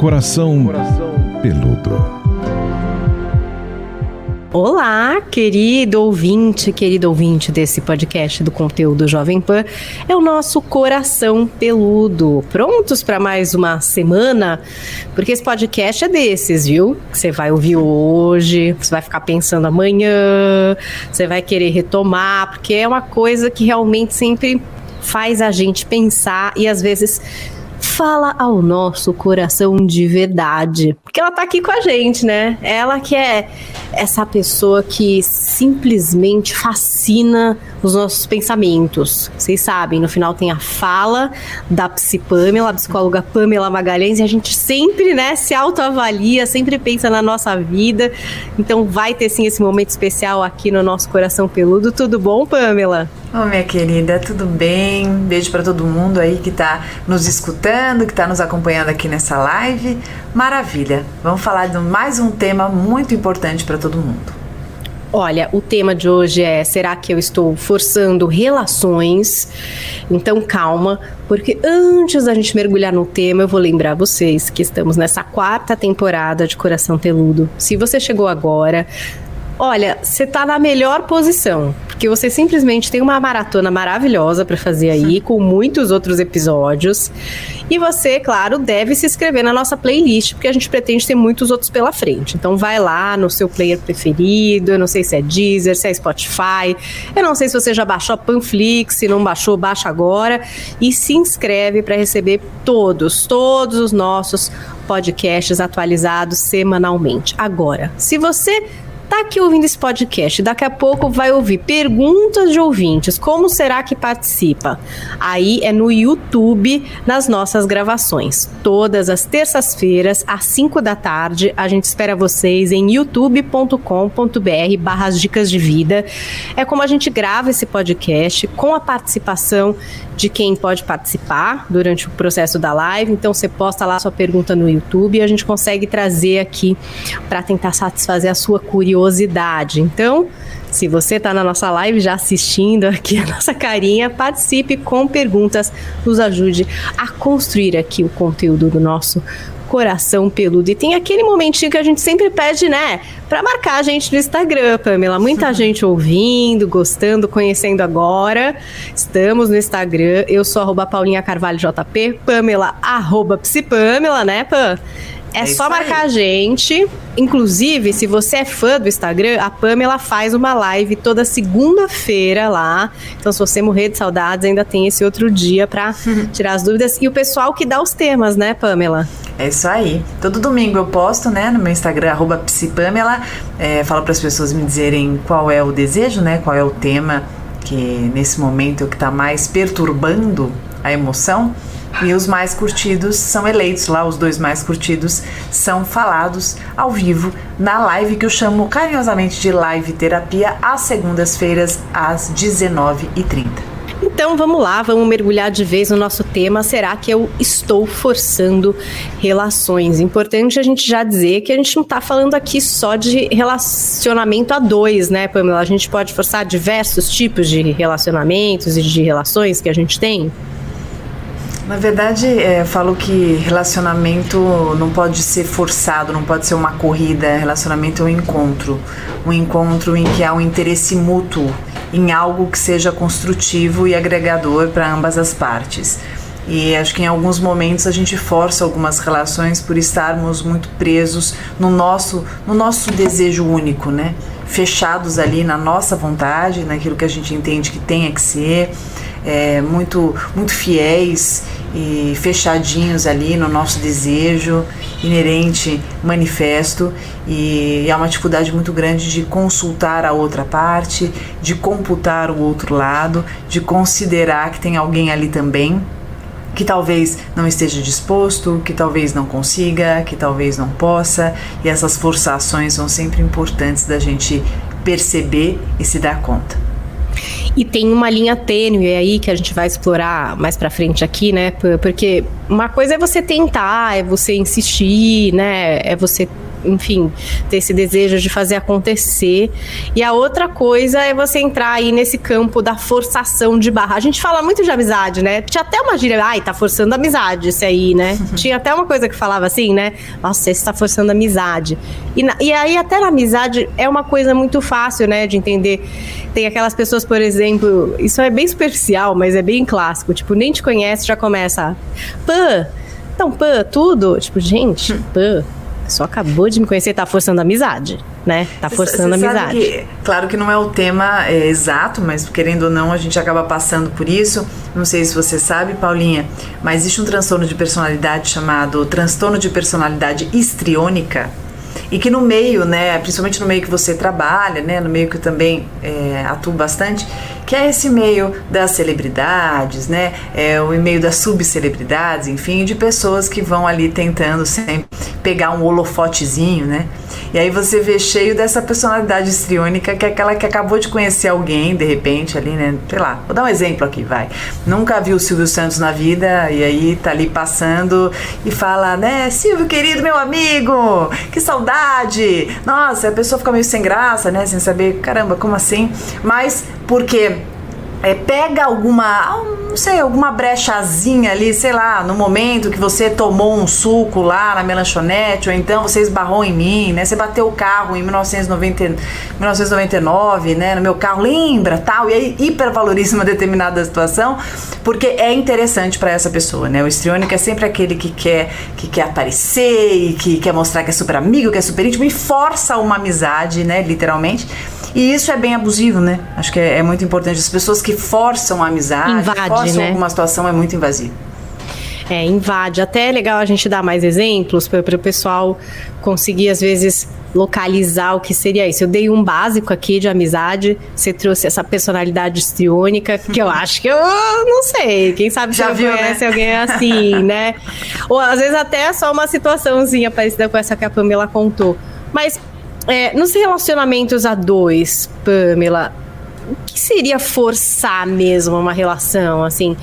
Coração Peludo. Olá, querido ouvinte desse podcast do conteúdo Jovem Pan, é o nosso Coração Peludo. Prontos para mais uma semana? Porque esse podcast é desses, viu? Você vai ouvir hoje, você vai ficar pensando amanhã, você vai querer retomar, porque é uma coisa que realmente sempre faz a gente pensar e às vezes fala ao nosso coração de verdade, porque ela tá aqui com a gente, né? Ela que é essa pessoa que simplesmente fascina os nossos pensamentos. Vocês sabem, no final tem a fala da Psipâmela, a psicóloga Pamela Magalhães, e a gente sempre, né, se autoavalia, sempre pensa na nossa vida. Então vai ter sim esse momento especial aqui no nosso Coração Peludo. Tudo bom, Pamela? Ô, minha querida, tudo bem? Beijo para todo mundo aí que tá nos escutando, que tá nos acompanhando aqui nessa live. Maravilha! Vamos falar de mais um tema muito importante para todo mundo. Olha, o tema de hoje é: será que eu estou forçando relações? Então calma, porque antes da gente mergulhar no tema, eu vou lembrar vocês que estamos nessa 4ª temporada de Coração Peludo. Se você chegou agora, olha, você tá na melhor posição, porque você simplesmente tem uma maratona maravilhosa para fazer aí, com muitos outros episódios. E você, claro, deve se inscrever na nossa playlist, porque a gente pretende ter muitos outros pela frente. Então vai lá no seu player preferido, eu não sei se é Deezer, se é Spotify, eu não sei se você já baixou a Panflix, se não baixou, baixa agora. E se inscreve para receber todos os nossos podcasts atualizados semanalmente. Agora, se você tá aqui ouvindo esse podcast, daqui a pouco vai ouvir perguntas de ouvintes, como será que participa? Aí é no YouTube, nas nossas gravações, todas as terças-feiras, às 5 da tarde, a gente espera vocês em youtube.com.br/dicas de vida. É como a gente grava esse podcast, com a participação de quem pode participar durante o processo da live. Então você posta lá sua pergunta no YouTube e a gente consegue trazer aqui para tentar satisfazer a sua curiosidade. Então, se você está na nossa live já assistindo aqui a nossa carinha, participe com perguntas, nos ajude a construir aqui o conteúdo do nosso Coração Peludo. E tem aquele momentinho que a gente sempre pede, né, para marcar a gente no Instagram, Pamela. Muita gente ouvindo, gostando, conhecendo agora. Estamos no Instagram. Eu sou @paulinha_carvalho_jp, Pamela @psipamela, né, Pam? É só marcar a gente. Inclusive, se você é fã do Instagram, a Pamela faz uma live toda segunda-feira lá. Então, se você morrer de saudades, ainda tem esse outro dia pra tirar as dúvidas. E o pessoal que dá os temas, né, Pamela? É isso aí. Todo domingo eu posto, né, no meu Instagram, @psipamela. Falo para as pessoas me dizerem qual é o desejo, né, qual é o tema que nesse momento é o que tá mais perturbando a emoção. E os mais curtidos são eleitos lá, os 2 mais curtidos são falados ao vivo na live que eu chamo carinhosamente de live terapia, às segundas-feiras, às 19h30. Então vamos lá, vamos mergulhar de vez no nosso tema. Será que eu estou forçando relações? Importante a gente já dizer que a gente não está falando aqui só de relacionamento a 2, né, Pamela? A gente pode forçar diversos tipos de relacionamentos e de relações que a gente tem. Na verdade, eu falo que relacionamento não pode ser forçado, não pode ser uma corrida. Relacionamento é um encontro em que há um interesse mútuo em algo que seja construtivo e agregador para ambas as partes. E acho que em alguns momentos a gente força algumas relações por estarmos muito presos no nosso desejo único, né? Fechados ali na nossa vontade, naquilo que a gente entende que tenha que ser, muito fiéis e fechadinhos ali no nosso desejo inerente, manifesto, e há uma dificuldade muito grande de consultar a outra parte, de computar o outro lado, de considerar que tem alguém ali também que talvez não esteja disposto, que talvez não consiga, que talvez não possa, e essas forçações são sempre importantes da gente perceber e se dar conta. E tem uma linha tênue aí que a gente vai explorar mais pra frente aqui, né? Porque uma coisa é você tentar, é você insistir, né? É você enfim, ter esse desejo de fazer acontecer. E a outra coisa é você entrar aí nesse campo da forçação de barra. A gente fala muito de amizade, né? Tinha até uma gíria, ai, tá forçando amizade esse aí, né? Tinha até uma coisa que falava assim, né? Nossa, esse tá forçando amizade. E aí até na amizade é uma coisa muito fácil, né, de entender. Tem aquelas pessoas, por exemplo, isso é bem superficial, mas é bem clássico, tipo, nem te conhece, já começa, pã, então pã, tudo, tipo, gente, pã, só acabou de me conhecer, tá forçando amizade, né, tá forçando amizade. Que, claro que não é o tema exato, mas querendo ou não, a gente acaba passando por isso. Não sei se você sabe, Paulinha, mas existe um transtorno de personalidade chamado transtorno de personalidade histriônica, e que no meio, né, principalmente no meio que você trabalha, né, no meio que eu também atuo bastante, que é esse meio das celebridades, né, o meio das subcelebridades, enfim, de pessoas que vão ali tentando sempre pegar um holofotezinho, né, e aí você vê cheio dessa personalidade histriônica, que é aquela que acabou de conhecer alguém, de repente, ali, né, sei lá, vou dar um exemplo aqui, vai, nunca viu o Silvio Santos na vida, e aí tá ali passando e fala, né, Silvio querido, meu amigo, que saudade, nossa, a pessoa fica meio sem graça, né, sem saber, caramba, como assim, mas porque pega alguma, não sei, alguma brechazinha ali, sei lá, no momento que você tomou um suco lá na minha lanchonete, ou então você esbarrou em mim, né, você bateu o carro em 1999, né, no meu carro, lembra, tal, e aí hipervaloriza uma determinada situação, porque é interessante para essa pessoa, né, o histriônico é sempre aquele que quer aparecer e que quer mostrar que é super amigo, que é super íntimo e força uma amizade, né, literalmente. E isso é bem abusivo, né? Acho que é muito importante. As pessoas que forçam a amizade, forçam, né, alguma situação, é muito invasivo. Invade. Até é legal a gente dar mais exemplos para o pessoal conseguir, às vezes, localizar o que seria isso. Eu dei um básico aqui de amizade, você trouxe essa personalidade histriônica, que eu acho que eu não sei, quem sabe já viu, conhece, né, alguém assim, né? Ou às vezes até só uma situaçãozinha parecida com essa que a Pamela contou. Mas nos relacionamentos a dois, Pamela, o que seria forçar mesmo uma relação, assim?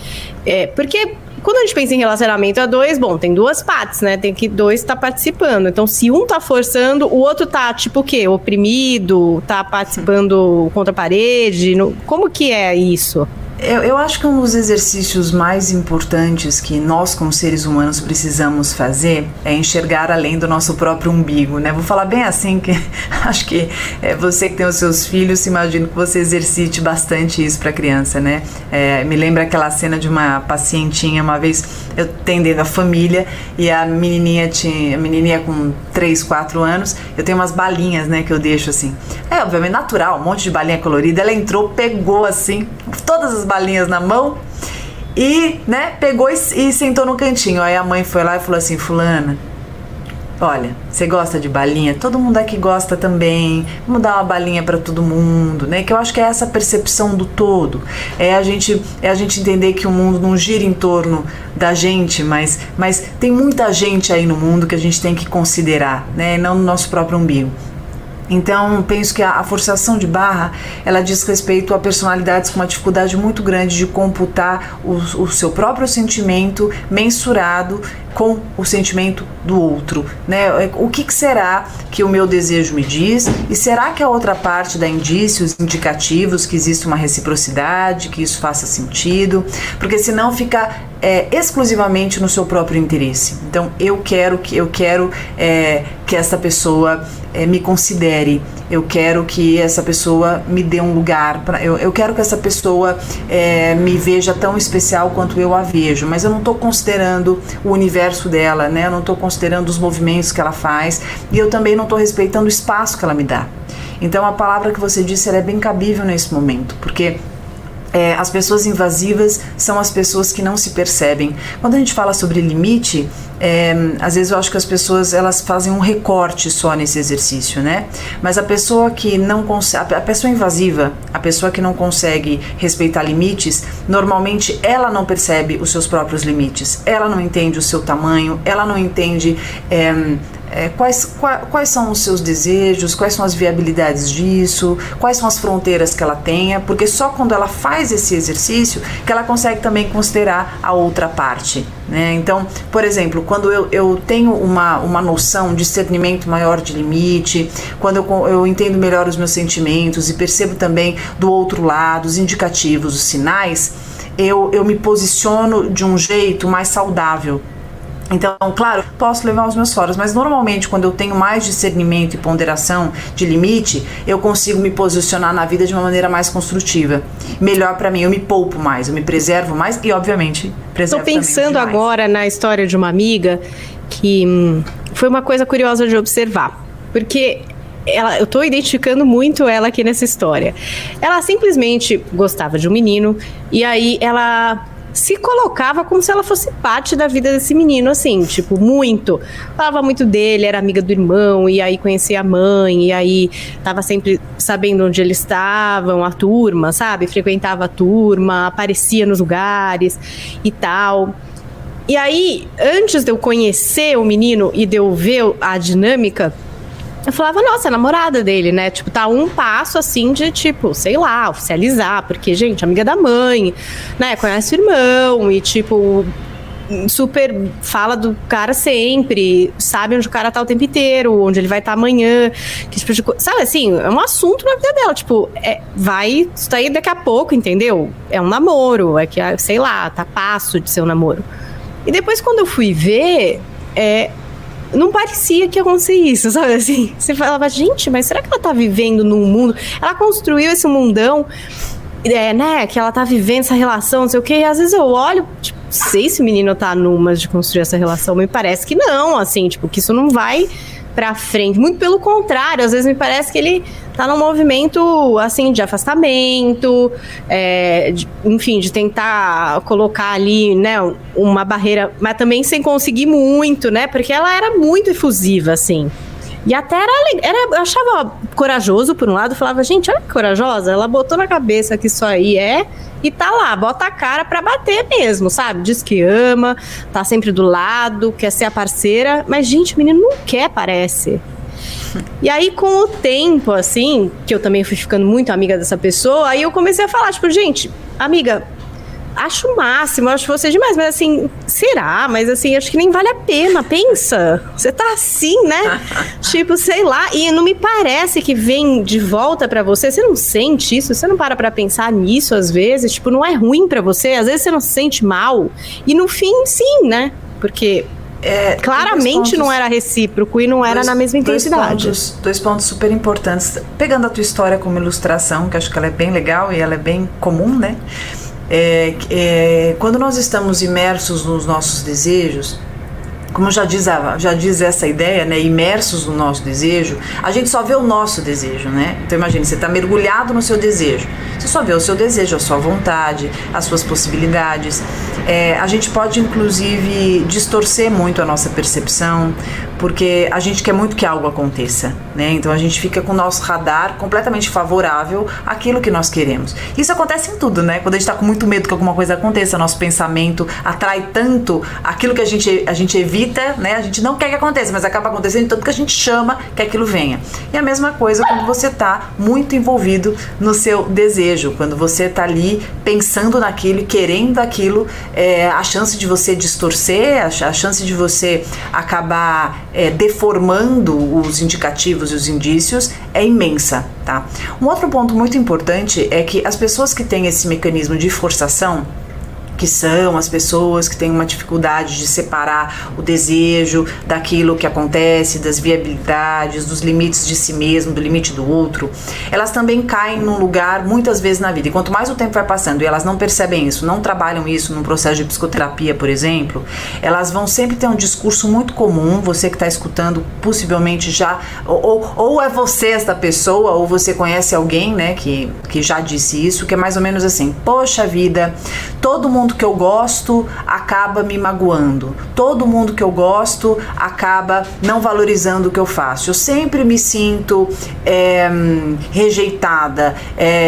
Porque quando a gente pensa em relacionamento a dois, bom, tem duas partes, né? Tem que dois tá participando. Então, se um tá forçando, o outro tá, tipo o quê? Oprimido, tá participando contra a parede? Como que é isso? Eu acho que um dos exercícios mais importantes que nós, como seres humanos, precisamos fazer é enxergar além do nosso próprio umbigo, né? Vou falar bem assim, que acho que você que tem os seus filhos, imagino que você exercite bastante isso para a criança, né? Me lembra aquela cena de uma pacientinha, uma vez eu atendendo a família, e a menininha com 3, 4 anos, eu tenho umas balinhas, né, que eu deixo assim. Obviamente natural, um monte de balinha colorida. Ela entrou, pegou assim, todas as balinhas na mão e, né, pegou e sentou no cantinho. Aí a mãe foi lá e falou assim, fulana, olha, você gosta de balinha? Todo mundo aqui gosta também. Vamos dar uma balinha para todo mundo, né? Que eu acho que é essa percepção do todo. É a gente entender que o mundo não gira em torno da gente, mas tem muita gente aí no mundo que a gente tem que considerar, né? Não no nosso próprio umbigo. Então, penso que a forçação de barra, ela diz respeito a personalidades com uma dificuldade muito grande de computar o seu próprio sentimento mensurado com o sentimento do outro, né? O que será que o meu desejo me diz? E será que a outra parte dá indícios indicativos que existe uma reciprocidade, que isso faça sentido? Porque senão fica exclusivamente no seu próprio interesse. Então, eu quero que essa pessoa me considere, eu quero que essa pessoa me dê um lugar, eu quero que essa pessoa me veja tão especial quanto eu a vejo, mas eu não estou considerando o universo dela, né? Eu não estou considerando os movimentos que ela faz, e eu também não estou respeitando o espaço que ela me dá. Então a palavra que você disse, ela é bem cabível nesse momento, porque as pessoas invasivas são as pessoas que não se percebem. Quando a gente fala sobre limite, às vezes eu acho que as pessoas, elas fazem um recorte só nesse exercício, né? Mas a pessoa que não consegue, a pessoa invasiva, a pessoa que não consegue respeitar limites, normalmente ela não percebe os seus próprios limites, ela não entende o seu tamanho, ela não entende quais são os seus desejos, quais são as viabilidades disso, quais são as fronteiras que ela tenha, porque só quando ela faz esse exercício que ela consegue também considerar a outra parte, né? Então, por exemplo, quando eu tenho uma noção, um discernimento maior de limite, quando eu entendo melhor os meus sentimentos e percebo também do outro lado os indicativos, os sinais, eu me posiciono de um jeito mais saudável. Então, claro, posso levar os meus foras, mas normalmente quando eu tenho mais discernimento e ponderação de limite, eu consigo me posicionar na vida de uma maneira mais construtiva. Melhor pra mim, eu me poupo mais, eu me preservo mais e, obviamente, preservo também. Tô pensando agora na história de uma amiga que foi uma coisa curiosa de observar, porque eu tô identificando muito ela aqui nessa história. Ela simplesmente gostava de um menino e aí ela se colocava como se ela fosse parte da vida desse menino, assim, tipo, muito. Falava muito dele, era amiga do irmão, e aí conhecia a mãe, e aí tava sempre sabendo onde eles estavam, a turma, sabe? Frequentava a turma, aparecia nos lugares e tal. E aí, antes de eu conhecer o menino e de eu ver a dinâmica, eu falava, nossa, é namorada dele, né? Tipo, tá um passo, assim, de, tipo, sei lá, oficializar. Porque, gente, amiga da mãe, né? Conhece o irmão e, tipo, super fala do cara sempre. Sabe onde o cara tá o tempo inteiro, onde ele vai estar amanhã. Que tipo de coisa. Sabe, assim, é um assunto na vida dela. Tipo, vai sair daqui a pouco, entendeu? É um namoro, é que, sei lá, tá passo de ser um namoro. E depois, quando eu fui ver, não parecia que ia acontecer isso, sabe assim? Você falava, gente, mas será que ela tá vivendo num mundo? Ela construiu esse mundão, né? Que ela tá vivendo essa relação, não sei o quê. E às vezes eu olho, tipo, sei se o menino tá numa de construir essa relação. Me parece que não, assim, tipo, que isso não vai pra frente. Muito pelo contrário, às vezes me parece que ele tá num movimento, assim, de afastamento, enfim, de tentar colocar ali, né, uma barreira, mas também sem conseguir muito, né, porque ela era muito efusiva, assim. E até eu achava corajoso, por um lado, falava, gente, olha que corajosa, ela botou na cabeça que isso aí e tá lá, bota a cara pra bater mesmo, sabe? Diz que ama, tá sempre do lado, quer ser a parceira, mas, gente, o menino não quer, parece. E aí, com o tempo, assim, que eu também fui ficando muito amiga dessa pessoa, aí eu comecei a falar, tipo, gente, amiga, acho o máximo, acho você demais, mas assim, será? Mas assim, acho que nem vale a pena, pensa. Você tá assim, né? Tipo, sei lá, e não me parece que vem de volta pra você. Você não sente isso? Você não para pra pensar nisso às vezes? Tipo, não é ruim pra você? Às vezes você não se sente mal. E no fim, sim, né? Porque claramente não era recíproco e não era na mesma intensidade. Dois pontos super importantes. Pegando a tua história como ilustração, que acho que ela é bem legal e ela é bem comum, né? Quando nós estamos imersos nos nossos desejos, como já diz essa ideia, né, imersos no nosso desejo, a gente só vê o nosso desejo, né? Então imagine, você está mergulhado no seu desejo, você só vê o seu desejo, a sua vontade, as suas possibilidades. A gente pode inclusive distorcer muito a nossa percepção, porque a gente quer muito que algo aconteça, né? Então a gente fica com o nosso radar completamente favorável àquilo que nós queremos. Isso acontece em tudo, né? Quando a gente está com muito medo que alguma coisa aconteça, nosso pensamento atrai tanto aquilo que a gente evita, né? A gente não quer que aconteça, mas acaba acontecendo tanto que a gente chama que aquilo venha. E a mesma coisa quando você está muito envolvido no seu desejo, quando você está ali pensando naquilo e querendo aquilo, a chance de você distorcer, a chance de você acabar deformando os indicativos e os indícios é imensa, tá? Um outro ponto muito importante é que as pessoas que têm esse mecanismo de forçação, que são as pessoas que têm uma dificuldade de separar o desejo daquilo que acontece, das viabilidades, dos limites de si mesmo, do limite do outro, elas também caem num lugar muitas vezes na vida. E quanto mais o tempo vai passando e elas não percebem isso, não trabalham isso num processo de psicoterapia, por exemplo, elas vão sempre ter um discurso muito comum. Você que está escutando possivelmente já, ou é você esta pessoa, ou você conhece alguém, né, que já disse isso, que é mais ou menos assim: poxa vida, todo mundo mundo que eu gosto acaba me magoando. Todo mundo que eu gosto acaba não valorizando o que eu faço. Eu sempre me sinto rejeitada.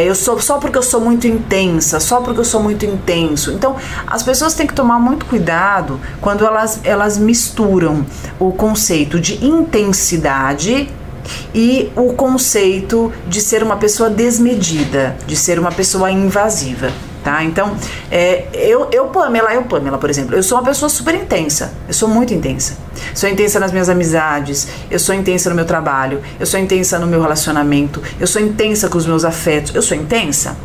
Eu sou só porque eu sou muito intensa, só porque eu sou muito intenso. Então, as pessoas têm que tomar muito cuidado quando elas misturam o conceito de intensidade e o conceito de ser uma pessoa desmedida, de ser uma pessoa invasiva, tá? Então, Pamela, por exemplo, eu sou uma pessoa super intensa, eu sou muito intensa. Sou intensa nas minhas amizades, eu sou intensa no meu trabalho, eu sou intensa no meu relacionamento, eu sou intensa com os meus afetos, eu sou intensa.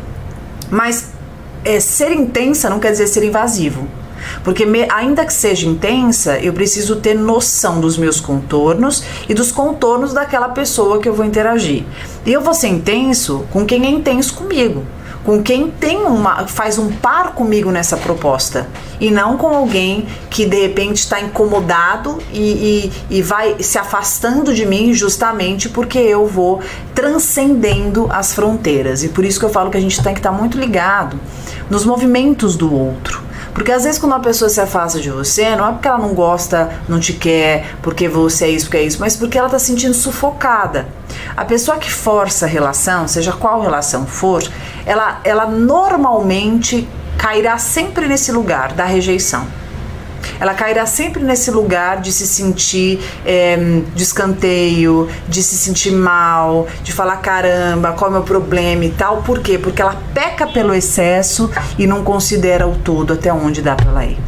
Mas ser intensa não quer dizer ser invasivo. Porque ainda que seja intensa, eu preciso ter noção dos meus contornos e dos contornos daquela pessoa que eu vou interagir. E eu vou ser intenso com quem é intenso comigo, com quem faz um par comigo nessa proposta, e não com alguém que de repente está incomodado e vai se afastando de mim justamente porque eu vou transcendendo as fronteiras. E por isso que eu falo que a gente tem que estar muito ligado nos movimentos do outro. Porque às vezes quando uma pessoa se afasta de você, não é porque ela não gosta, não te quer, porque você é isso, porque é isso, mas porque ela está se sentindo sufocada. A pessoa que força a relação, seja qual relação for, ela normalmente cairá sempre nesse lugar da rejeição. Ela cairá sempre nesse lugar de se sentir de escanteio, de se sentir mal, de falar caramba, qual é o meu problema e tal. Por quê? Porque ela peca pelo excesso e não considera o todo até onde dá para ela ir.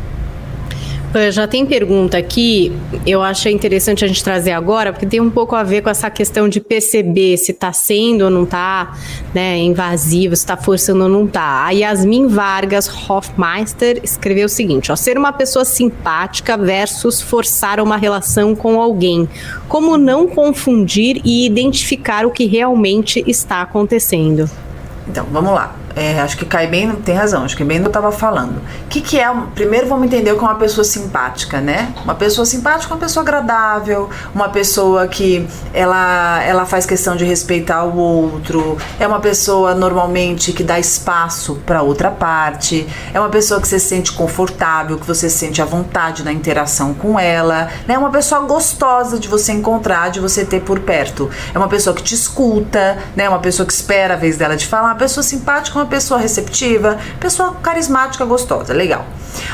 Já tem pergunta aqui, eu achei interessante a gente trazer agora, porque tem um pouco a ver com essa questão de perceber se está sendo ou não está, né, invasivo, se está forçando ou não está. A Yasmin Vargas Hofmeister escreveu o seguinte, ser uma pessoa simpática versus forçar uma relação com alguém. Como não confundir e identificar o que realmente está acontecendo? Então, vamos lá. Acho que cai bem, tem razão, acho que bem eu estava falando. O que é? Primeiro vamos entender o que é uma pessoa simpática, né? Uma pessoa simpática é uma pessoa agradável, uma pessoa que ela faz questão de respeitar o outro, é uma pessoa normalmente que dá espaço para outra parte, é uma pessoa que você se sente confortável, que você se sente à vontade na interação com ela, né? É uma pessoa gostosa de você encontrar, de você ter por perto. É uma pessoa que te escuta, né? Uma pessoa que espera a vez dela de falar, uma pessoa simpática, uma pessoa receptiva, pessoa carismática, gostosa, legal.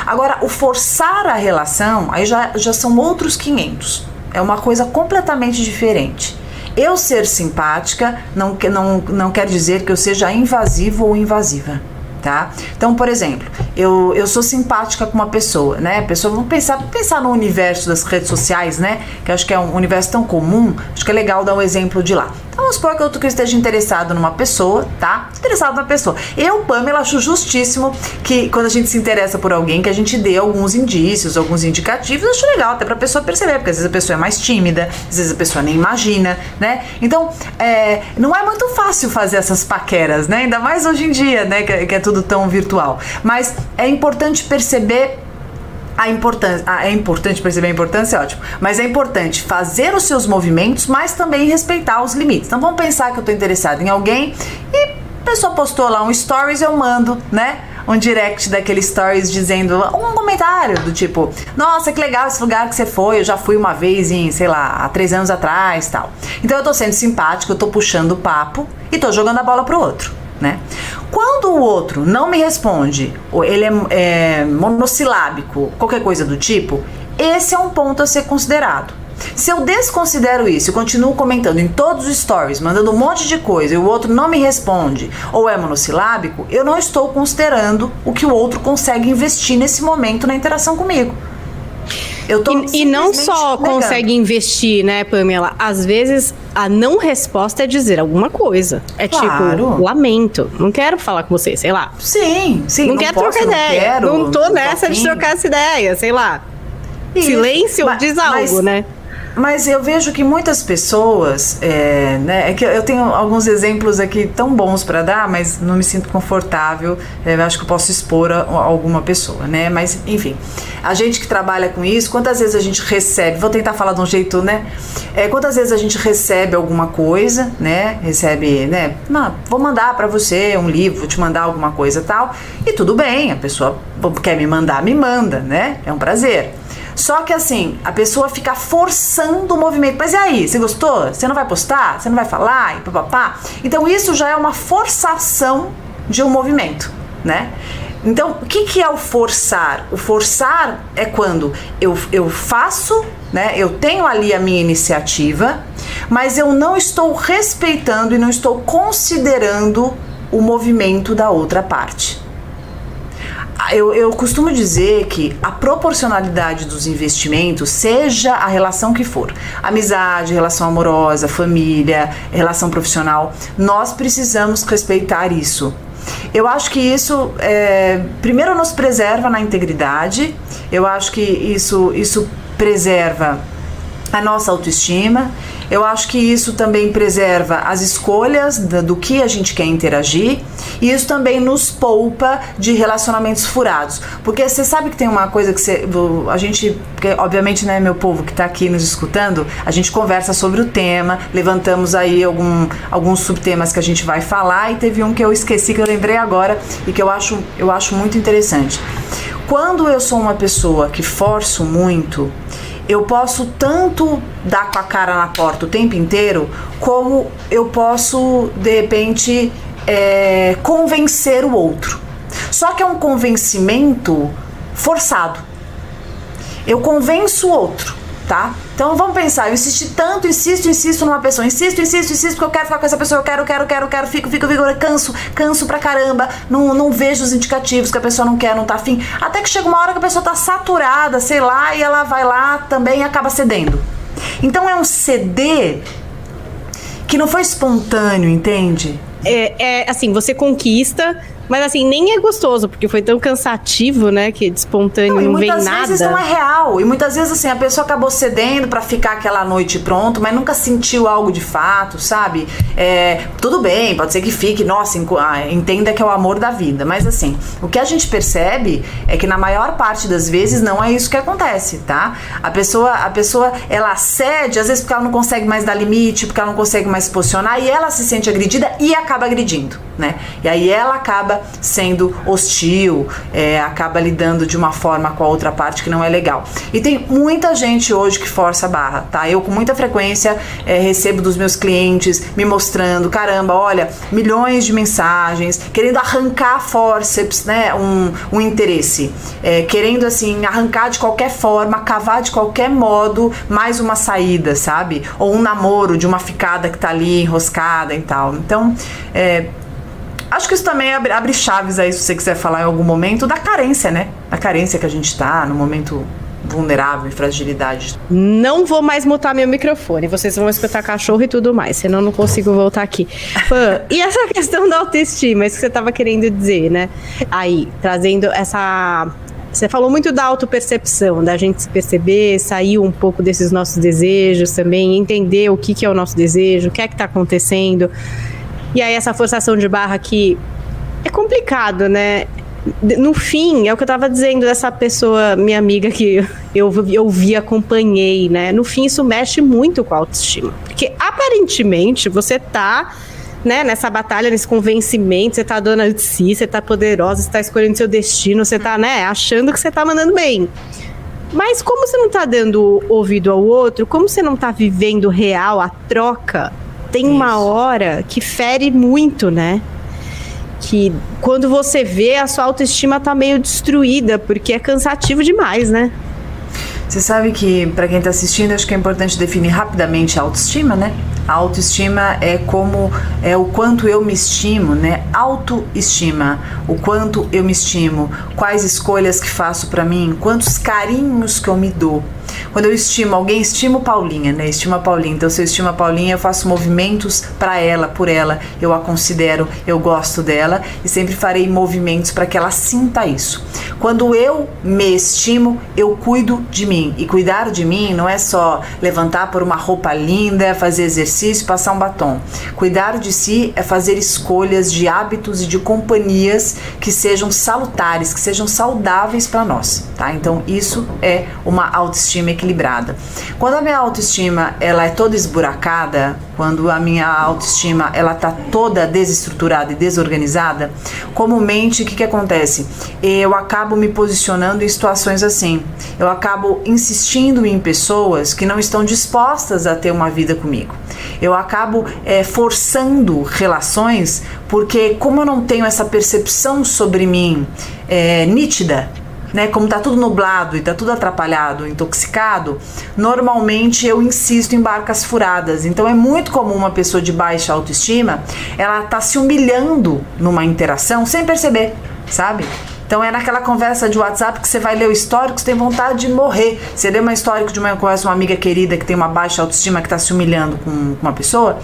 Agora, o forçar a relação, aí já são outros 500. É uma coisa completamente diferente. Eu ser simpática não quer dizer que eu seja invasivo ou invasiva, tá? Então, por exemplo, eu sou simpática com uma pessoa, né? Vamos pensar no universo das redes sociais, né? Que eu acho que é um universo tão comum, acho que é legal dar um exemplo de lá. Então, vamos supor que eu esteja interessado numa pessoa, tá? Interessado na pessoa. Eu, Pamela, acho justíssimo que quando a gente se interessa por alguém, que a gente dê alguns indícios, alguns indicativos. Eu acho legal até pra pessoa perceber, porque às vezes a pessoa é mais tímida, às vezes a pessoa nem imagina, né? Então, não é muito fácil fazer essas paqueras, né? Ainda mais hoje em dia, né? Que é tudo tão virtual. Mas é importante perceber a importância. É importante perceber a importância, é ótimo. Mas é importante fazer os seus movimentos, mas também respeitar os limites. Então vamos pensar que eu estou interessada em alguém e a pessoa postou lá um stories, eu mando, né? Um direct daquele stories dizendo um comentário do tipo, nossa, que legal esse lugar que você foi, eu já fui uma vez em, sei lá, há 3 anos atrás, tal. Então eu tô sendo simpática, eu tô puxando o papo e tô jogando a bola pro outro, né? Quando o outro não me responde, ou ele é monossilábico, qualquer coisa do tipo, esse é um ponto a ser considerado. Se eu desconsidero isso e continuo comentando em todos os stories, mandando um monte de coisa e o outro não me responde ou é monossilábico, eu não estou considerando o que o outro consegue investir nesse momento na interação comigo. E não só negando. consegue investir, né, Pamela? Às vezes a não resposta é dizer alguma coisa. É claro. Tipo, lamento, não quero falar com você, sei lá. Sim. Não quero trocar ideia. Não tô nessa de trocar essa ideia, sei lá. Isso. Silêncio diz algo, né? Mas eu vejo que muitas pessoas, né, é que eu tenho alguns exemplos aqui tão bons para dar, mas não me sinto confortável, eu acho que eu posso expor a alguma pessoa, né, mas enfim, a gente que trabalha com isso, quantas vezes a gente recebe, vou tentar falar de um jeito, né, quantas vezes a gente recebe alguma coisa, né, vou mandar para você um livro, vou te mandar alguma coisa e tal, e tudo bem, a pessoa quer me mandar, me manda, né, é um prazer. Só que assim, a pessoa fica forçando o movimento. Mas e aí, você gostou? Você não vai postar? Você não vai falar? E papapá? Então isso já é uma forçação de um movimento, né? Então, o que é o forçar? O forçar é quando eu faço, né? Eu tenho ali a minha iniciativa, mas eu não estou respeitando e não estou considerando o movimento da outra parte. Eu costumo dizer que a proporcionalidade dos investimentos, seja a relação que for, amizade, relação amorosa, família, relação profissional, nós precisamos respeitar isso. Eu acho que isso, primeiro, nos preserva na integridade, eu acho que isso preserva a nossa autoestima. Eu acho que isso também preserva as escolhas do que a gente quer interagir, e isso também nos poupa de relacionamentos furados. Porque você sabe que tem uma coisa que a gente, porque obviamente, né, meu povo que está aqui nos escutando, a gente conversa sobre o tema, levantamos aí alguns subtemas que a gente vai falar, e teve um que eu esqueci, que eu lembrei agora, e que eu acho muito interessante. Quando eu sou uma pessoa que forço muito, eu posso tanto dar com a cara na porta o tempo inteiro, como eu posso, de repente, convencer o outro. Só que é um convencimento forçado. Eu convenço o outro, tá? Então vamos pensar, eu insisto numa pessoa, insisto, porque eu quero ficar com essa pessoa, eu quero, fico, canso pra caramba, não vejo os indicativos que a pessoa não quer, não tá afim, até que chega uma hora que a pessoa tá saturada, sei lá, e ela vai lá também e acaba cedendo. Então é um ceder que não foi espontâneo, entende? Assim, você conquista, mas assim, nem é gostoso, porque foi tão cansativo, né, que de espontâneo não vem nada. E muitas vezes não é real, e muitas vezes assim, a pessoa acabou cedendo pra ficar aquela noite pronto, mas nunca sentiu algo de fato, sabe? Tudo bem, pode ser que fique, nossa, entenda que é o amor da vida, mas assim, o que a gente percebe é que na maior parte das vezes não é isso que acontece, tá? A pessoa, ela cede, às vezes porque ela não consegue mais dar limite, porque ela não consegue mais se posicionar, e ela se sente agredida e acaba agredindo, né? E aí ela acaba sendo hostil, acaba lidando de uma forma com a outra parte que não é legal. E tem muita gente hoje que força a barra, tá? Eu com muita frequência recebo dos meus clientes me mostrando, caramba, olha, milhões de mensagens, querendo arrancar forceps, né, um interesse, querendo assim, arrancar de qualquer forma, cavar de qualquer modo mais uma saída, sabe? Ou um namoro de uma ficada que tá ali enroscada e tal. Então, acho que isso também abre chaves aí, se você quiser falar em algum momento, da carência, né? Da carência que a gente tá, no momento vulnerável e fragilidade. Não vou mais mutar meu microfone, vocês vão escutar cachorro e tudo mais, senão eu não consigo voltar aqui. E essa questão da autoestima, isso que você tava querendo dizer, né? Aí, trazendo essa... Você falou muito da autopercepção, da gente se perceber, sair um pouco desses nossos desejos também, entender o que é o nosso desejo, o que é que tá acontecendo. E aí essa forçação de barra que é complicado, né? No fim, é o que eu tava dizendo dessa pessoa, minha amiga, que eu vi, acompanhei, né? No fim, isso mexe muito com a autoestima. Porque, aparentemente, você tá, né, nessa batalha, nesse convencimento, você tá dona de si, você tá poderosa, você tá escolhendo seu destino, você tá, né, achando que você tá mandando bem. Mas como você não tá dando ouvido ao outro, como você não tá vivendo real a troca, tem uma hora que fere muito, né? Que quando você vê, a sua autoestima tá meio destruída, porque é cansativo demais, né? Você sabe que, para quem tá assistindo, acho que é importante definir rapidamente a autoestima, né? A autoestima é o quanto eu me estimo, né? Autoestima, o quanto eu me estimo, quais escolhas que faço para mim, quantos carinhos que eu me dou. Quando eu estimo alguém, estimo Paulinha, né? Estimo a Paulinha. Então, se eu estimo a Paulinha, eu faço movimentos para ela, por ela. Eu a considero, eu gosto dela e sempre farei movimentos para que ela sinta isso. Quando eu me estimo, eu cuido de mim. E cuidar de mim não é só levantar por uma roupa linda, fazer exercício, passar um batom. Cuidar de si é fazer escolhas de hábitos e de companhias que sejam salutares, que sejam saudáveis para nós, tá? Então, isso é uma autoestima equilibrada. Quando a minha autoestima ela é toda esburacada, quando a minha autoestima ela tá toda desestruturada e desorganizada, comumente o que acontece? Eu acabo me posicionando em situações assim. Eu acabo insistindo em pessoas que não estão dispostas a ter uma vida comigo. Eu acabo forçando relações porque como eu não tenho essa percepção sobre mim nítida, né, como tá tudo nublado e tá tudo atrapalhado, intoxicado, normalmente eu insisto em barcas furadas. Então é muito comum uma pessoa de baixa autoestima, ela tá se humilhando numa interação sem perceber, sabe? Então é naquela conversa de WhatsApp que você vai ler o histórico, você tem vontade de morrer. Você lê um histórico de uma conversa, uma amiga querida que tem uma baixa autoestima, que tá se humilhando com uma pessoa,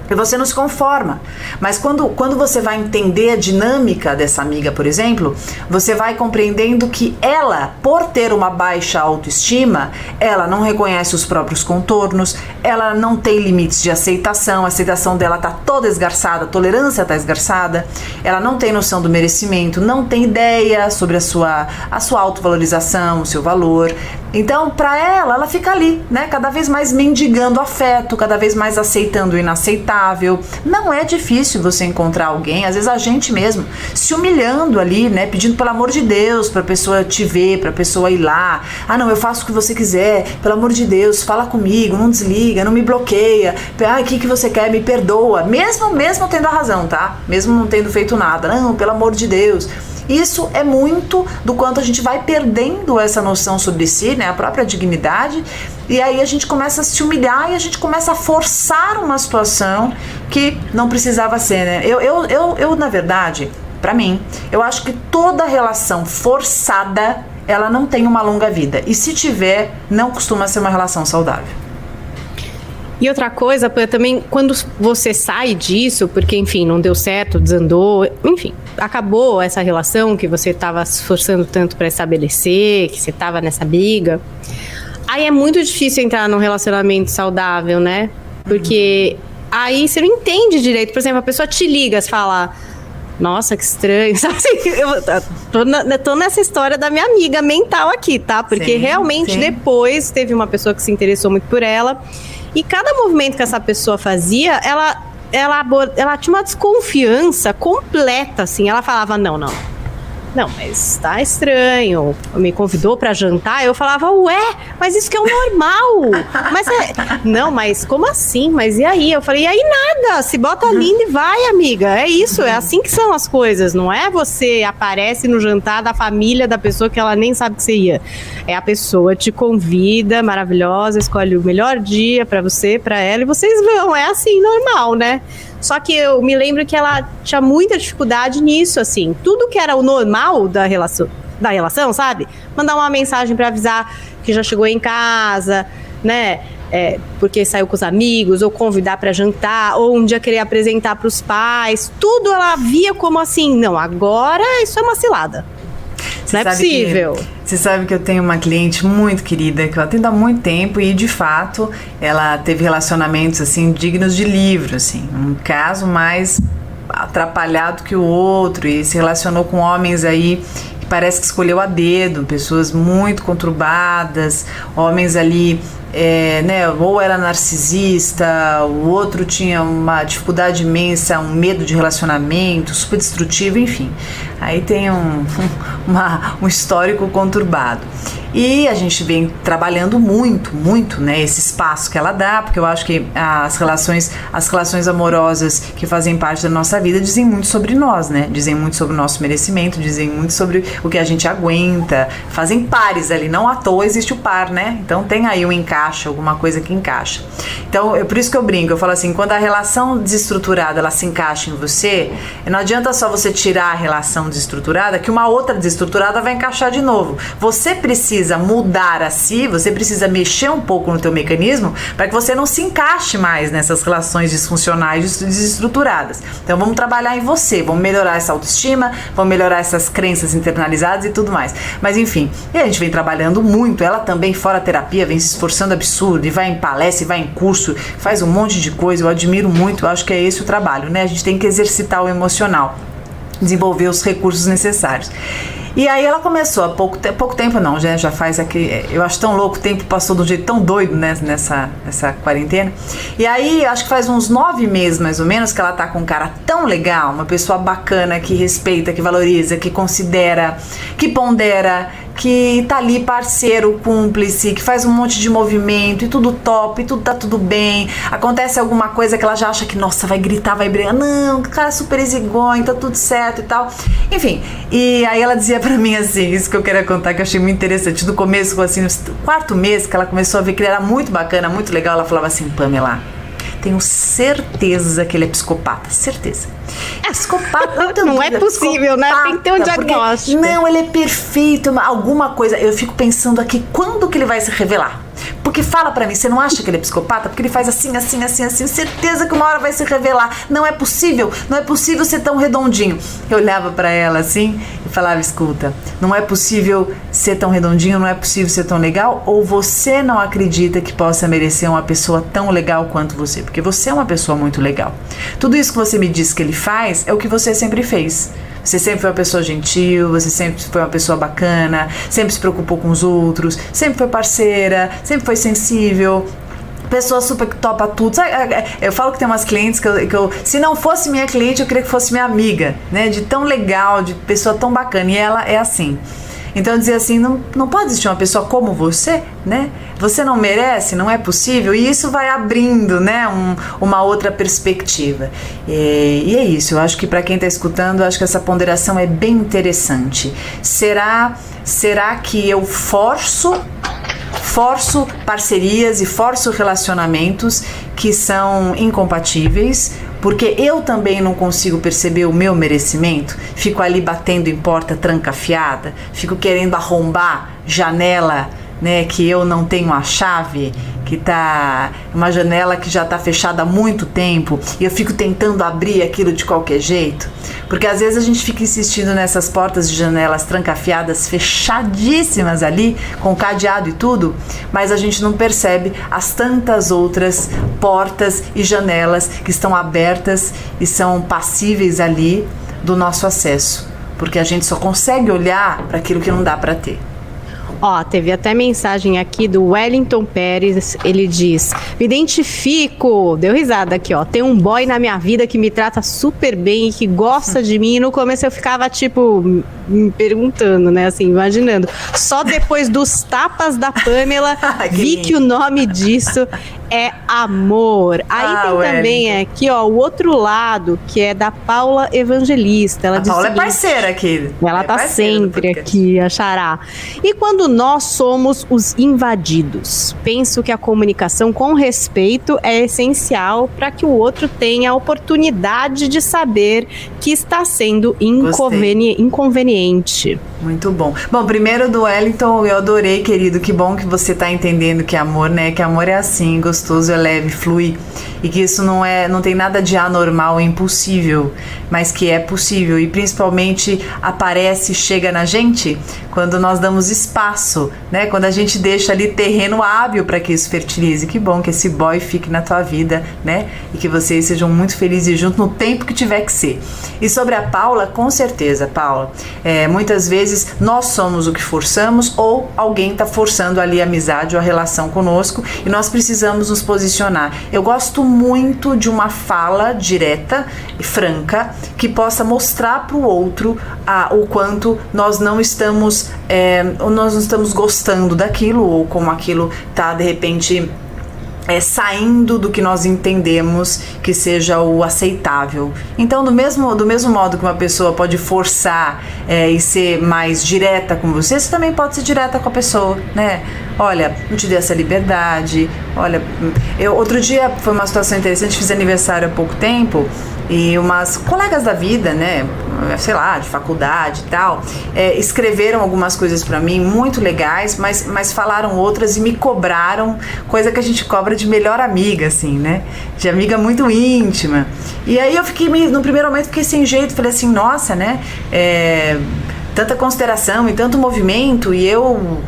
e você não se conforma. Mas quando você vai entender a dinâmica dessa amiga, por exemplo, você vai compreendendo que ela, por ter uma baixa autoestima, ela não reconhece os próprios contornos, ela não tem limites de aceitação, a aceitação dela tá toda esgarçada, a tolerância tá esgarçada, ela não tem noção do merecimento, não tem ideia sobre a sua autovalorização, o seu valor. Então, para ela fica ali, né? Cada vez mais mendigando afeto, cada vez mais aceitando o inaceitável. Não é difícil você encontrar alguém, às vezes a gente mesmo, se humilhando ali, né? Pedindo pelo amor de Deus pra pessoa te ver, pra pessoa ir lá. Ah, não, eu faço o que você quiser, pelo amor de Deus, fala comigo, não desliga, não me bloqueia. Ah, o que você quer? Me perdoa. Mesmo tendo a razão, tá? Mesmo não tendo feito nada. Não, pelo amor de Deus. Isso é muito do quanto a gente vai perdendo essa noção sobre si, né, a própria dignidade, e aí a gente começa a se humilhar e a gente começa a forçar uma situação que não precisava ser, né? Eu na verdade, pra mim, eu acho que toda relação forçada, ela não tem uma longa vida, e se tiver, não costuma ser uma relação saudável. E outra coisa, também, quando você sai disso, porque, enfim, não deu certo, desandou, enfim, acabou essa relação que você estava se esforçando tanto para estabelecer, que você estava nessa briga, aí é muito difícil entrar num relacionamento saudável, né? Porque aí você não entende direito. Por exemplo, a pessoa te liga, você fala... Nossa, que estranho. Eu tô nessa história da minha amiga mental aqui, tá? Porque realmente depois teve uma pessoa que se interessou muito por ela. E cada movimento que essa pessoa fazia, ela tinha uma desconfiança completa, assim. Ela falava, não, mas tá estranho. Me convidou pra jantar, eu falava, ué, mas isso que é o normal. Não, mas como assim? Mas e aí? Eu falei, e aí nada, se bota linda e vai, amiga. É isso, é assim que são as coisas. Não é você aparece no jantar da família da pessoa que ela nem sabe que você ia. É a pessoa te convida, maravilhosa, escolhe o melhor dia pra você, pra ela, e vocês vão. É assim, normal, né? Só que eu me lembro que ela tinha muita dificuldade nisso, assim. Tudo que era o normal da relação, sabe? Mandar uma mensagem pra avisar que já chegou em casa, né? Porque saiu com os amigos, ou convidar pra jantar, ou um dia querer apresentar pros pais. Tudo ela via como assim, não, agora isso é uma cilada. Não é possível. Você sabe que eu tenho uma cliente muito querida que eu atendo há muito tempo e, de fato, ela teve relacionamentos, assim, dignos de livro, assim. Um caso mais atrapalhado que o outro, e se relacionou com homens aí que parece que escolheu a dedo, pessoas muito conturbadas, homens ali... né, ou era narcisista, o outro tinha uma dificuldade imensa, um medo de relacionamento, super destrutivo, enfim. Aí tem um histórico conturbado. E a gente vem trabalhando muito, muito, né, esse espaço que ela dá, porque eu acho que as relações amorosas que fazem parte da nossa vida dizem muito sobre nós, né? Dizem muito sobre o nosso merecimento, dizem muito sobre o que a gente aguenta, fazem pares ali, não à toa existe o par, né? Então tem aí um encaixe, alguma coisa que encaixa. Então, por isso que eu brinco, eu falo assim, quando a relação desestruturada, ela se encaixa em você, não adianta só você tirar a relação desestruturada, que uma outra desestruturada vai encaixar de novo. Você precisa mudar a si, você precisa mexer um pouco no teu mecanismo para que você não se encaixe mais nessas relações disfuncionais desestruturadas. Então vamos trabalhar em você, vamos melhorar essa autoestima, vamos melhorar essas crenças internalizadas e tudo mais. Mas enfim, e a gente vem trabalhando muito, ela também fora terapia, vem se esforçando absurdo, e vai em palestra, e vai em curso, faz um monte de coisa, eu admiro muito, eu acho que é esse o trabalho, né? A gente tem que exercitar o emocional, desenvolver os recursos necessários. E aí ela começou há pouco tempo não, já faz aqui, eu acho tão louco, o tempo passou de um jeito tão doido, né, nessa quarentena. E aí, acho que faz uns 9 meses mais ou menos que ela tá com um cara tão legal, uma pessoa bacana, que respeita, que valoriza, que considera, que pondera, que tá ali parceiro, cúmplice, que faz um monte de movimento e tudo top, e tudo tá tudo bem. Acontece alguma coisa que ela já acha que, nossa, vai gritar, vai brigar. Não, o cara é super exigônio, tá tudo certo e tal. Enfim, e aí ela dizia pra mim assim, isso que eu queria contar, que eu achei muito interessante. Do começo, assim, no 4º mês que ela começou a ver que ele era muito bacana, muito legal, ela falava assim, Pamela, tenho certeza que ele é psicopata, certeza. Psicopata, não é possível, né? Tem que ter um diagnóstico. Não, ele é perfeito, alguma coisa. Eu fico pensando aqui, quando que ele vai se revelar? Porque fala pra mim, você não acha que ele é psicopata? Porque ele faz assim, assim, assim, assim, certeza que uma hora vai se revelar. Não é possível ser tão redondinho. Eu olhava pra ela assim e falava, escuta, não é possível ser tão redondinho, não é possível ser tão legal, ou você não acredita que possa merecer uma pessoa tão legal quanto você? Porque você é uma pessoa muito legal. Tudo isso que você me disse que ele faz é o que você sempre fez. Você sempre foi uma pessoa gentil, você sempre foi uma pessoa bacana, sempre se preocupou com os outros, sempre foi parceira, sempre foi sensível, pessoa super que topa tudo. Eu falo que tem umas clientes que eu se não fosse minha cliente, eu queria que fosse minha amiga, né? De tão legal, de pessoa tão bacana, e ela é assim. Então eu dizia assim, não pode existir uma pessoa como você, né? Você não merece, não é possível, e isso vai abrindo, né, uma outra perspectiva. E é isso, eu acho que para quem está escutando, eu acho que essa ponderação é bem interessante. Será que eu forço parcerias e forço relacionamentos que são incompatíveis, porque eu também não consigo perceber o meu merecimento, fico ali batendo em porta trancafiada, fico querendo arrombar janela, né, que eu não tenho a chave, que tá uma janela que já tá fechada há muito tempo, e eu fico tentando abrir aquilo de qualquer jeito, porque às vezes a gente fica insistindo nessas portas de janelas trancafiadas, fechadíssimas ali, com cadeado e tudo, mas a gente não percebe as tantas outras portas e janelas que estão abertas e são passíveis ali do nosso acesso, porque a gente só consegue olhar para aquilo que não dá para ter. Ó, teve até mensagem aqui do Wellington Pérez, ele diz, me identifico, deu risada aqui, ó, tem um boy na minha vida que me trata super bem e que gosta de mim, e no começo eu ficava, tipo, me perguntando, né, assim, imaginando, só depois dos tapas da Pamela, vi que o nome disso é amor. Aí tem também aqui, ó, o outro lado, que é da Paula Evangelista. Ela a Paula é parceira aqui. Ela tá sempre aqui, a Xará. E quando nós somos os invadidos, penso que a comunicação com respeito é essencial para que o outro tenha a oportunidade de saber que está sendo inconveniente. Muito bom. Bom, primeiro do Wellington, eu adorei, querido, que bom que você tá entendendo que amor, né, que amor é assim, gostoso, é leve, flui, e que isso não tem nada de anormal, impossível, mas que é possível, e principalmente aparece, chega na gente quando nós damos espaço, né, quando a gente deixa ali terreno hábil para que isso fertilize. Que bom que esse boy fique na tua vida, né, e que vocês sejam muito felizes juntos no tempo que tiver que ser. E sobre a Paula, com certeza, Paula, muitas vezes vezes nós somos o que forçamos ou alguém está forçando ali a amizade ou a relação conosco e nós precisamos nos posicionar. Eu gosto muito de uma fala direta e franca que possa mostrar para o outro o quanto nós não estamos gostando daquilo ou como aquilo está de repente saindo do que nós entendemos que seja o aceitável. Então, do mesmo modo que uma pessoa pode forçar e ser mais direta com você, você também pode ser direta com a pessoa, né? Olha, não te dei essa liberdade. Olha, outro dia foi uma situação interessante, fiz aniversário há pouco tempo e umas colegas da vida, né, sei lá, de faculdade e tal, escreveram algumas coisas pra mim muito legais, mas falaram outras e me cobraram, coisa que a gente cobra de melhor amiga, assim, né, de amiga muito íntima. E aí eu fiquei, no primeiro momento, fiquei sem jeito, falei assim, nossa, né, tanta consideração e tanto movimento e eu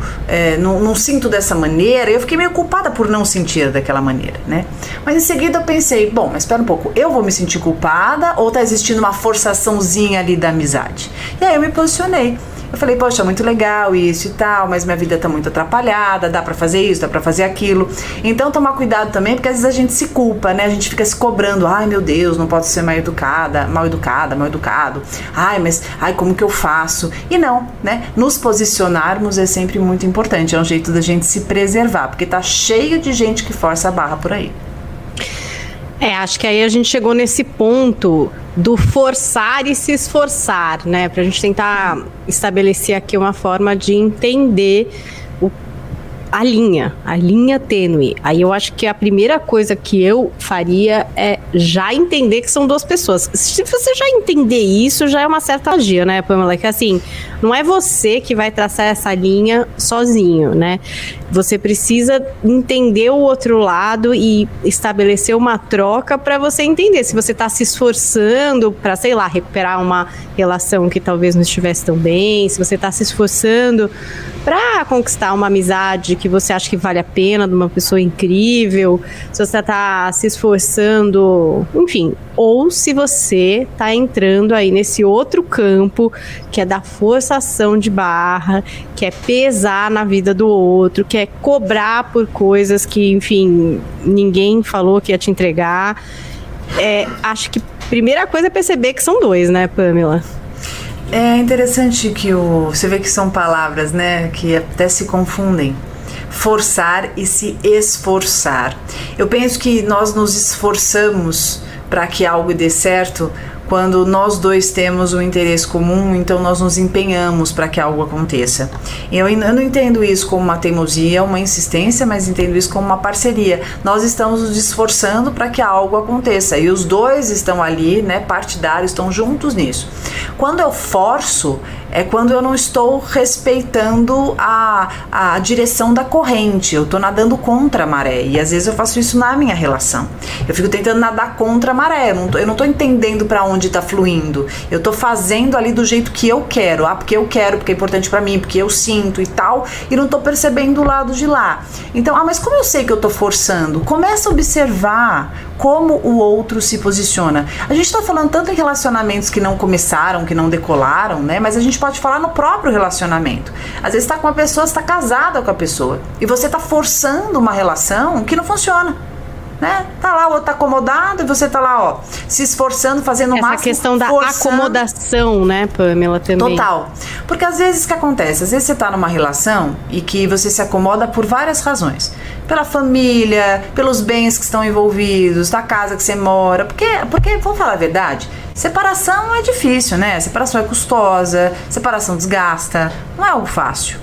não sinto dessa maneira. Eu fiquei meio culpada por não sentir daquela maneira, né? Mas em seguida eu pensei, bom, mas espera um pouco, eu vou me sentir culpada ou tá existindo uma forçaçãozinha ali da amizade? E aí eu me posicionei. Eu falei, poxa, muito legal isso e tal, mas minha vida tá muito atrapalhada, dá pra fazer isso, dá pra fazer aquilo. Então tomar cuidado também, porque às vezes a gente se culpa, né? A gente fica se cobrando, ai meu Deus, não posso ser mal educado. Ai, como que eu faço? E não, né? Nos posicionarmos é sempre muito importante, é um jeito da gente se preservar, porque tá cheio de gente que força a barra por aí. Acho que aí a gente chegou nesse ponto do forçar e se esforçar, né? Pra gente tentar estabelecer aqui uma forma de entender a linha tênue. Aí eu acho que a primeira coisa que eu faria é já entender que são duas pessoas. Se você já entender isso, já é uma certa magia, né, Pamela? Que assim, não é você que vai traçar essa linha sozinho, né? Você precisa entender o outro lado e estabelecer uma troca para você entender se você está se esforçando para, sei lá, recuperar uma relação que talvez não estivesse tão bem, se você está se esforçando para conquistar uma amizade que você acha que vale a pena, de uma pessoa incrível, se você está se esforçando, enfim, ou se você está entrando aí nesse outro campo que é da forçação de barra, que é pesar na vida do outro, que é cobrar por coisas que, enfim, ninguém falou que ia te entregar. Acho que a primeira coisa é perceber que são dois, né, Pamela? É interessante que você vê que são palavras, né, que até se confundem. Forçar e se esforçar. Eu penso que nós nos esforçamos para que algo dê certo quando nós dois temos um interesse comum, então nós nos empenhamos para que algo aconteça. Eu não entendo isso como uma teimosia, uma insistência, mas entendo isso como uma parceria. Nós estamos nos esforçando para que algo aconteça e os dois estão ali, né, partidários, estão juntos nisso. Quando eu forço, é quando eu não estou respeitando a direção da corrente, eu estou nadando contra a maré, e às vezes eu faço isso na minha relação. Eu fico tentando nadar contra a maré, eu não estou entendendo para onde está fluindo, eu estou fazendo ali do jeito que eu quero, porque eu quero, porque é importante para mim, porque eu sinto e tal, e não estou percebendo o lado de lá. Então, mas como eu sei que eu estou forçando? Começa a observar como o outro se posiciona. A gente está falando tanto em relacionamentos que não começaram, que não decolaram, né? Mas a gente pode falar no próprio relacionamento. Às vezes está com uma pessoa, você está casada com a pessoa e você está forçando uma relação que não funciona, né? Tá lá, o outro tá acomodado e você tá lá, ó, se esforçando, fazendo o máximo. Essa questão da acomodação, né, Pamela, também. Total. Porque às vezes o que acontece? Às vezes você tá numa relação e que você se acomoda por várias razões. Pela família, pelos bens que estão envolvidos, da casa que você mora. Porque vamos falar a verdade, separação é difícil, né? Separação é custosa, separação desgasta, não é algo fácil.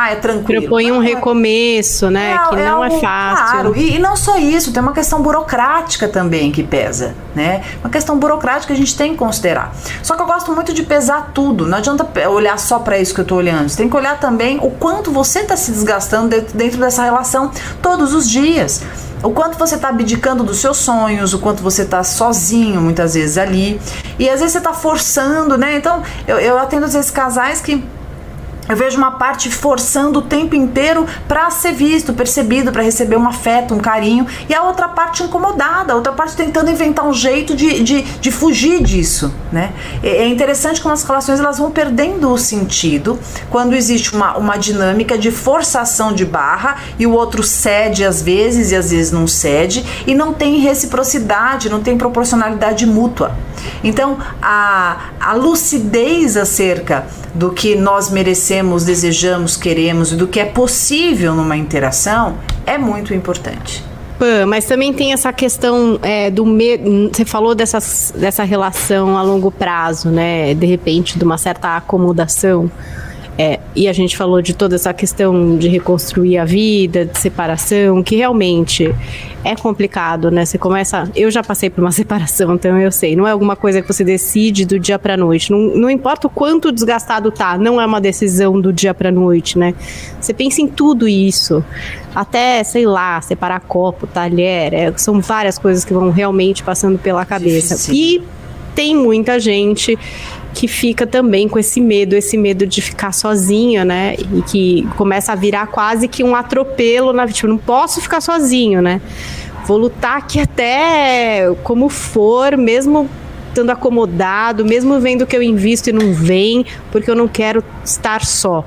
É tranquilo. Propõe um recomeço, né? Que não é fácil. Claro, e não só isso, tem uma questão burocrática também que pesa, né? Uma questão burocrática que a gente tem que considerar. Só que eu gosto muito de pesar tudo, não adianta olhar só para isso que eu tô olhando. Você tem que olhar também o quanto você está se desgastando dentro dessa relação todos os dias. O quanto você está abdicando dos seus sonhos, o quanto você está sozinho muitas vezes ali. E às vezes você está forçando, né? Então, eu atendo às vezes casais que Eu vejo uma parte forçando o tempo inteiro para ser visto, percebido, para receber um afeto, um carinho, e a outra parte incomodada, a outra parte tentando inventar um jeito de fugir disso, né? É interessante como as relações elas vão perdendo o sentido quando existe uma dinâmica de forçação de barra e o outro cede às vezes e às vezes não cede, e não tem reciprocidade, não tem proporcionalidade mútua. Então, a lucidez acerca do que nós merecemos, desejamos, queremos e do que é possível numa interação é muito importante. Mas também tem essa questão do medo. Você falou dessa relação a longo prazo, né? De repente, de uma certa acomodação. E a gente falou de toda essa questão de reconstruir a vida, de separação, que realmente é complicado, né? Você começa... Eu já passei por uma separação, então eu sei. Não é alguma coisa que você decide do dia pra noite. Não importa o quanto desgastado tá, não é uma decisão do dia pra noite, né? Você pensa em tudo isso. Até, sei lá, separar copo, talher. São várias coisas que vão realmente passando pela cabeça. Difícil. E tem muita gente que fica também com esse medo de ficar sozinha, né? E que começa a virar quase que um atropelo na vida. Tipo, não posso ficar sozinho, né? Vou lutar aqui até como for, mesmo estando acomodado, mesmo vendo que eu invisto e não vem, porque eu não quero estar só.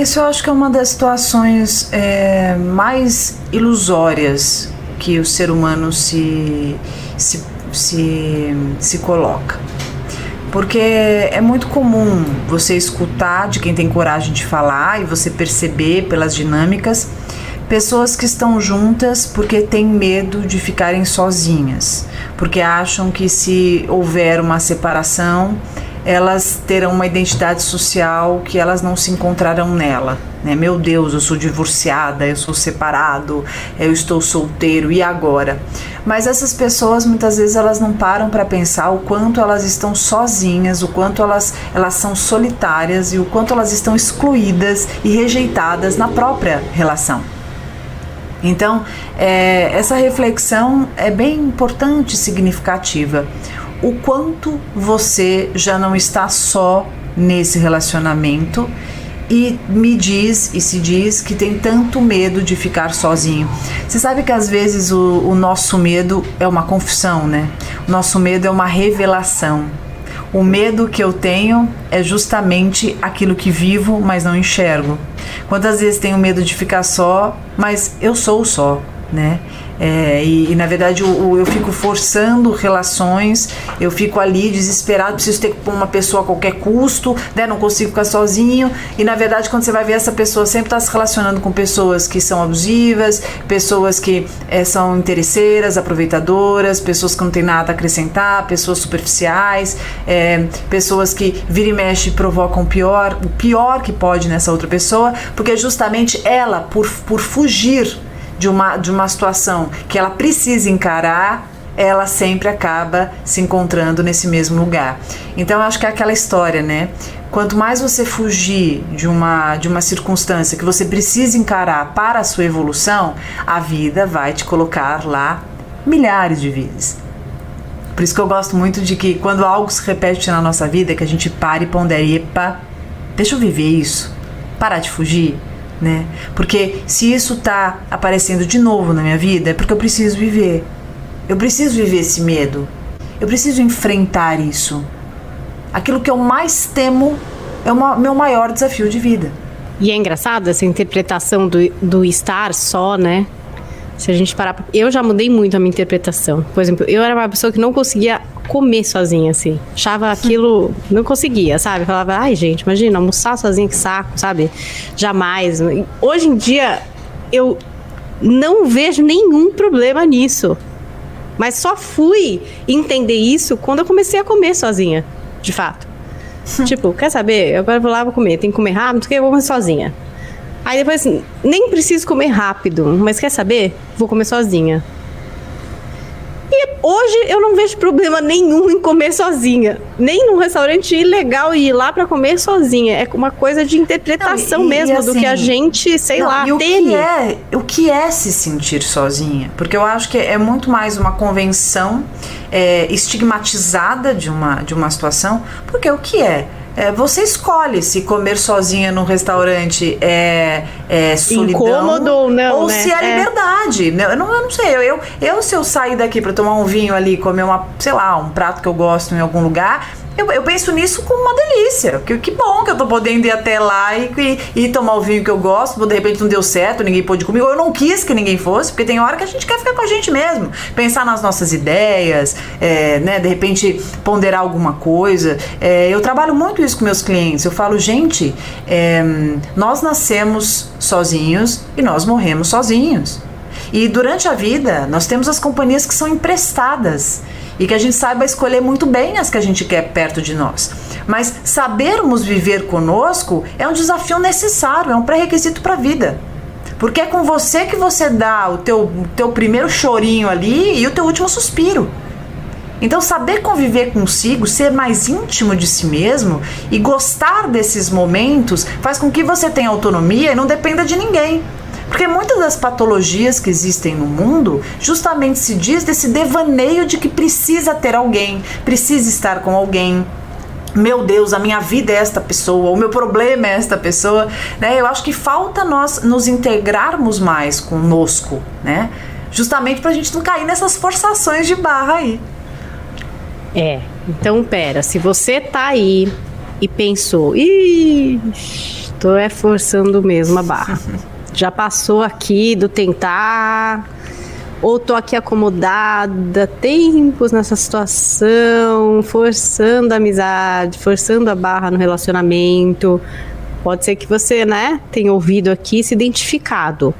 Isso eu acho que é uma das situações mais ilusórias que o ser humano se coloca. Porque é muito comum você escutar de quem tem coragem de falar e você perceber pelas dinâmicas pessoas que estão juntas porque têm medo de ficarem sozinhas, porque acham que se houver uma separação, elas terão uma identidade social que elas não se encontrarão nela, né? Meu Deus, eu sou divorciada, eu sou separado, eu estou solteiro, e agora? Mas essas pessoas, muitas vezes, elas não param para pensar o quanto elas estão sozinhas, o quanto elas são solitárias e o quanto elas estão excluídas e rejeitadas na própria relação. Então, essa reflexão é bem importante e significativa. O quanto você já não está só nesse relacionamento e se diz que tem tanto medo de ficar sozinho. Você sabe que às vezes o nosso medo é uma confissão, né? O nosso medo é uma revelação. O medo que eu tenho é justamente aquilo que vivo, mas não enxergo. Quantas vezes tenho medo de ficar só, mas eu sou só, né? E na verdade eu fico forçando relações, eu fico ali desesperado, preciso ter uma pessoa a qualquer custo, né? Não consigo ficar sozinho. E na verdade, quando você vai ver, essa pessoa sempre está se relacionando com pessoas que são abusivas, pessoas que são interesseiras, aproveitadoras, pessoas que não têm nada a acrescentar, pessoas superficiais, pessoas que vira e mexe provocam o pior que pode nessa outra pessoa, porque justamente ela, por fugir de uma situação que ela precisa encarar, ela sempre acaba se encontrando nesse mesmo lugar. Então eu acho que é aquela história, né? Quanto mais você fugir de uma circunstância que você precisa encarar para a sua evolução, a vida vai te colocar lá milhares de vezes. Por isso que eu gosto muito de que quando algo se repete na nossa vida, que a gente pare e pondere, epa, deixa eu viver isso, parar de fugir, né? Porque se isso tá aparecendo de novo na minha vida, é porque eu preciso viver. Eu preciso viver esse medo. Eu preciso enfrentar isso. Aquilo que eu mais temo é o meu maior desafio de vida. E é engraçado essa interpretação do estar só, né? Se a gente parar... Eu já mudei muito a minha interpretação. Por exemplo, eu era uma pessoa que não conseguia comer sozinha, assim. Achava aquilo... Não conseguia, sabe? Falava, ai, gente, imagina, almoçar sozinha, que saco, sabe? Jamais. Hoje em dia, eu não vejo nenhum problema nisso. Mas só fui entender isso quando eu comecei a comer sozinha, de fato. Tipo, quer saber? Agora eu vou lá, vou comer. Tem que comer rápido, porque eu vou comer sozinha. Aí depois, nem preciso comer rápido, mas quer saber? Vou comer sozinha. E hoje eu não vejo problema nenhum em comer sozinha. Nem num restaurante ilegal ir lá pra comer sozinha. É uma coisa de interpretação mesmo, assim, do que a gente, teme. O que é se sentir sozinha? Porque eu acho que é muito mais uma convenção estigmatizada de uma situação. Porque o que é? Você escolhe se comer sozinha num restaurante é solidão, incômodo ou não, ou né? se é liberdade. Eu não sei, se eu sair daqui para tomar um vinho ali, comer um prato que eu gosto em algum lugar, eu penso nisso como uma delícia. Que bom que eu tô podendo ir até lá e tomar o vinho que eu gosto. De repente não deu certo, ninguém pôde comigo. Eu não quis que ninguém fosse, porque tem hora que a gente quer ficar com a gente mesmo. Pensar nas nossas ideias, né? De repente ponderar alguma coisa. Eu trabalho muito isso com meus clientes. Eu falo, gente, nós nascemos sozinhos e nós morremos sozinhos. E durante a vida, nós temos as companhias que são emprestadas. E que a gente saiba escolher muito bem as que a gente quer perto de nós. Mas sabermos viver conosco é um desafio necessário, é um pré-requisito para a vida. Porque é com você que você dá o teu primeiro chorinho ali e o teu último suspiro. Então saber conviver consigo, ser mais íntimo de si mesmo e gostar desses momentos faz com que você tenha autonomia e não dependa de ninguém. Porque muitas das patologias que existem no mundo justamente se diz desse devaneio de que precisa ter alguém, precisa estar com alguém. Meu Deus, a minha vida é esta pessoa, o meu problema é esta pessoa, né? Eu acho que falta nós nos integrarmos mais conosco, né? Justamente pra gente não cair nessas forçações de barra aí. Então pera, se você tá aí e pensou, tô forçando mesmo a barra. Já passou aqui do tentar, ou tô aqui acomodada, tempos nessa situação, forçando a amizade, forçando a barra no relacionamento. Pode ser que você, né, tenha ouvido aqui, se identificado.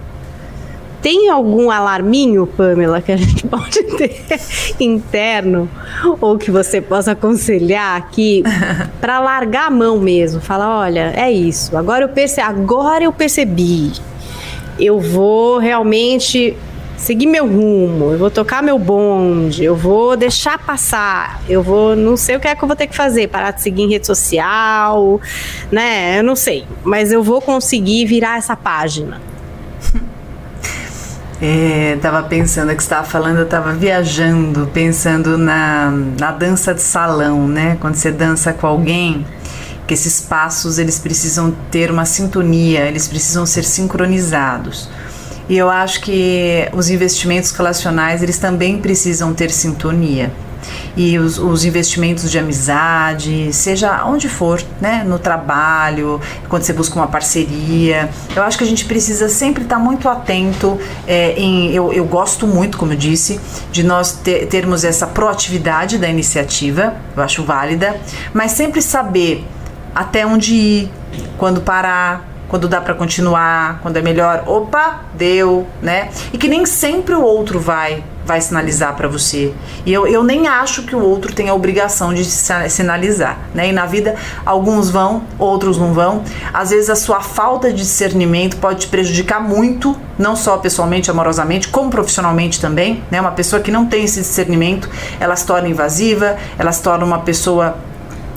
Tem algum alarminho, Pamela, que a gente pode ter interno, ou que você possa aconselhar aqui, para largar a mão mesmo? Falar, olha, é isso, agora eu percebi. Eu vou realmente seguir meu rumo, eu vou tocar meu bonde, eu vou deixar passar, não sei o que é que eu vou ter que fazer, parar de seguir em rede social, né, eu não sei, mas eu vou conseguir virar essa página. Tava pensando, que você estava falando, eu estava viajando, pensando na dança de salão, né, quando você dança com alguém, que esses passos eles precisam ter uma sintonia, eles precisam ser sincronizados. E eu acho que os investimentos relacionais eles também precisam ter sintonia. E os investimentos de amizade, seja onde for, né, no trabalho, quando você busca uma parceria, eu acho que a gente precisa sempre estar muito atento. Eu gosto muito, como eu disse, de nós termos essa proatividade da iniciativa, eu acho válida, mas sempre saber até onde ir, quando parar, quando dá para continuar, quando é melhor, deu, né? E que nem sempre o outro vai sinalizar para você. E eu nem acho que o outro tem a obrigação de sinalizar, né? E na vida, alguns vão, outros não vão. Às vezes a sua falta de discernimento pode te prejudicar muito, não só pessoalmente, amorosamente, como profissionalmente também, né? Uma pessoa que não tem esse discernimento, ela se torna invasiva, ela se torna uma pessoa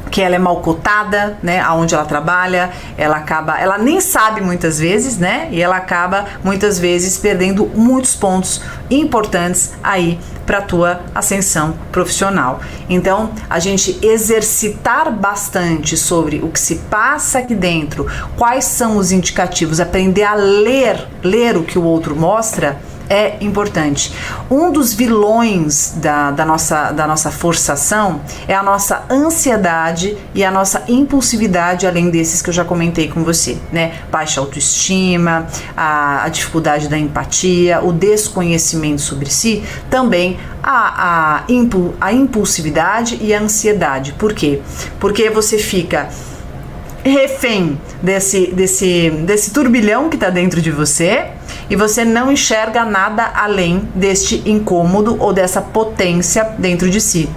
que ela é mal cotada, né, aonde ela trabalha, ela nem sabe muitas vezes, né, e ela acaba muitas vezes perdendo muitos pontos importantes aí para a tua ascensão profissional. Então, a gente exercitar bastante sobre o que se passa aqui dentro, quais são os indicativos, aprender a ler o que o outro mostra, é importante. Um dos vilões da nossa forçação é a nossa ansiedade e a nossa impulsividade, além desses que eu já comentei com você, né? Baixa autoestima, a dificuldade da empatia, o desconhecimento sobre si, também a impulsividade e a ansiedade. Por quê? Porque você fica refém desse turbilhão que está dentro de você e você não enxerga nada além deste incômodo ou dessa potência dentro de si.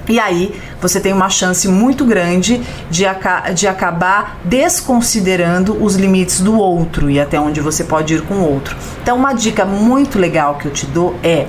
E aí você tem uma chance muito grande de acabar desconsiderando os limites do outro e até onde você pode ir com o outro. Então uma dica muito legal que eu te dou é: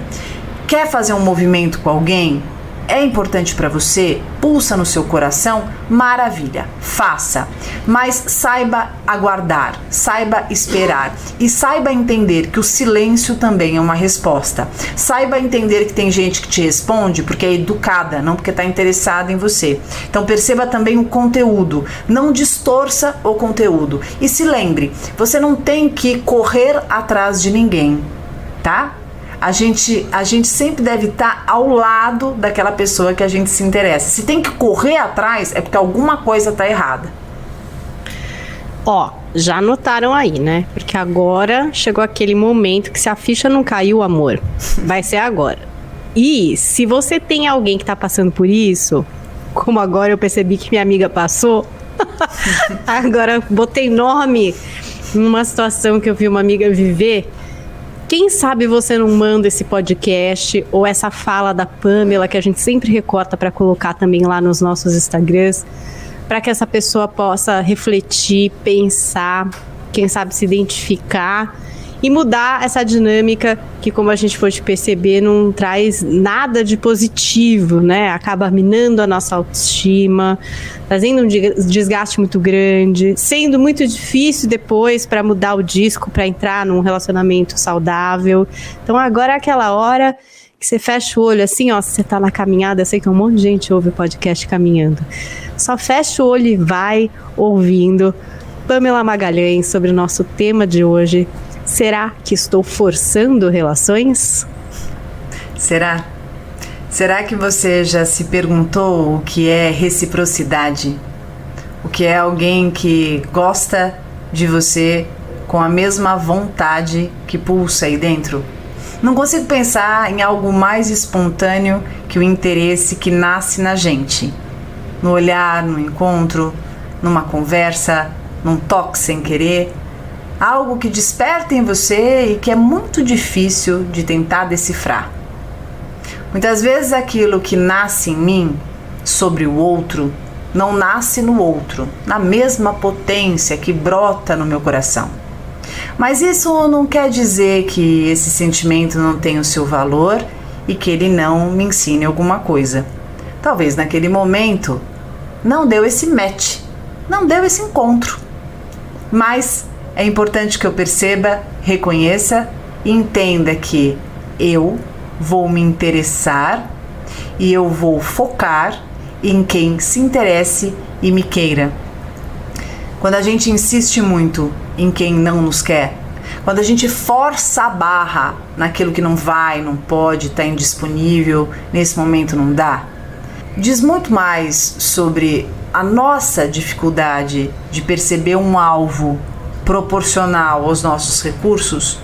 quer fazer um movimento com alguém? é importante para você, pulsa no seu coração, maravilha, faça. Mas saiba aguardar, saiba esperar e saiba entender que o silêncio também é uma resposta. Saiba entender que tem gente que te responde porque é educada, não porque está interessada em você. Então perceba também o conteúdo, não distorça o conteúdo. E se lembre, você não tem que correr atrás de ninguém, tá? A gente sempre deve estar ao lado daquela pessoa que a gente se interessa. Se tem que correr atrás, é porque alguma coisa está errada. Ó, já notaram aí, né? Porque agora chegou aquele momento que se a ficha não caiu, amor, vai ser agora. E se você tem alguém que tá passando por isso, como agora eu percebi que minha amiga passou, agora botei nome numa situação que eu vi uma amiga viver. Quem sabe você não manda esse podcast ou essa fala da Pamela, que a gente sempre recorta para colocar também lá nos nossos Instagrams, para que essa pessoa possa refletir, pensar, quem sabe se identificar e mudar essa dinâmica que, como a gente pode perceber, não traz nada de positivo, né? Acaba minando a nossa autoestima, trazendo um desgaste muito grande, sendo muito difícil depois para mudar o disco, para entrar num relacionamento saudável. Então agora é aquela hora que você fecha o olho assim, ó, se você tá na caminhada, eu sei que um monte de gente ouve o podcast caminhando. Só fecha o olho e vai ouvindo Pamela Magalhães sobre o nosso tema de hoje. Será que estou forçando relações? Será? Será que você já se perguntou o que é reciprocidade? O que é alguém que gosta de você com a mesma vontade que pulsa aí dentro? Não consigo pensar em algo mais espontâneo que o interesse que nasce na gente. No olhar, no encontro, numa conversa, num toque sem querer. Algo que desperta em você e que é muito difícil de tentar decifrar. Muitas vezes aquilo que nasce em mim sobre o outro não nasce no outro, na mesma potência que brota no meu coração. Mas isso não quer dizer que esse sentimento não tenha o seu valor e que ele não me ensine alguma coisa. Talvez naquele momento não deu esse match, não deu esse encontro. Mas é importante que eu perceba, reconheça e entenda que eu vou me interessar e eu vou focar em quem se interesse e me queira. Quando a gente insiste muito em quem não nos quer, quando a gente força a barra naquilo que não vai, não pode, está indisponível, nesse momento não dá, diz muito mais sobre a nossa dificuldade de perceber um alvo proporcional aos nossos recursos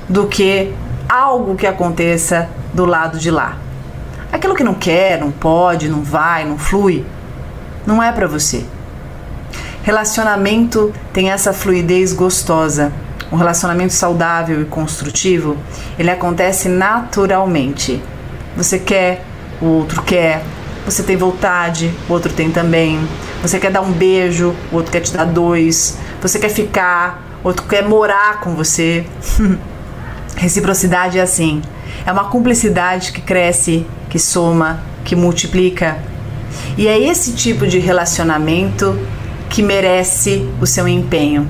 do que algo que aconteça do lado de lá. Aquilo que não quer, não pode, não vai, não flui, não é para você. Relacionamento tem essa fluidez gostosa. Um relacionamento saudável e construtivo, ele acontece naturalmente. Você quer, o outro quer, você tem vontade, o outro tem também. Você quer dar um beijo, o outro quer te dar 2. Você quer ficar, o outro quer morar com você. Reciprocidade é assim. É uma cumplicidade que cresce, que soma, que multiplica. E é esse tipo de relacionamento que merece o seu empenho.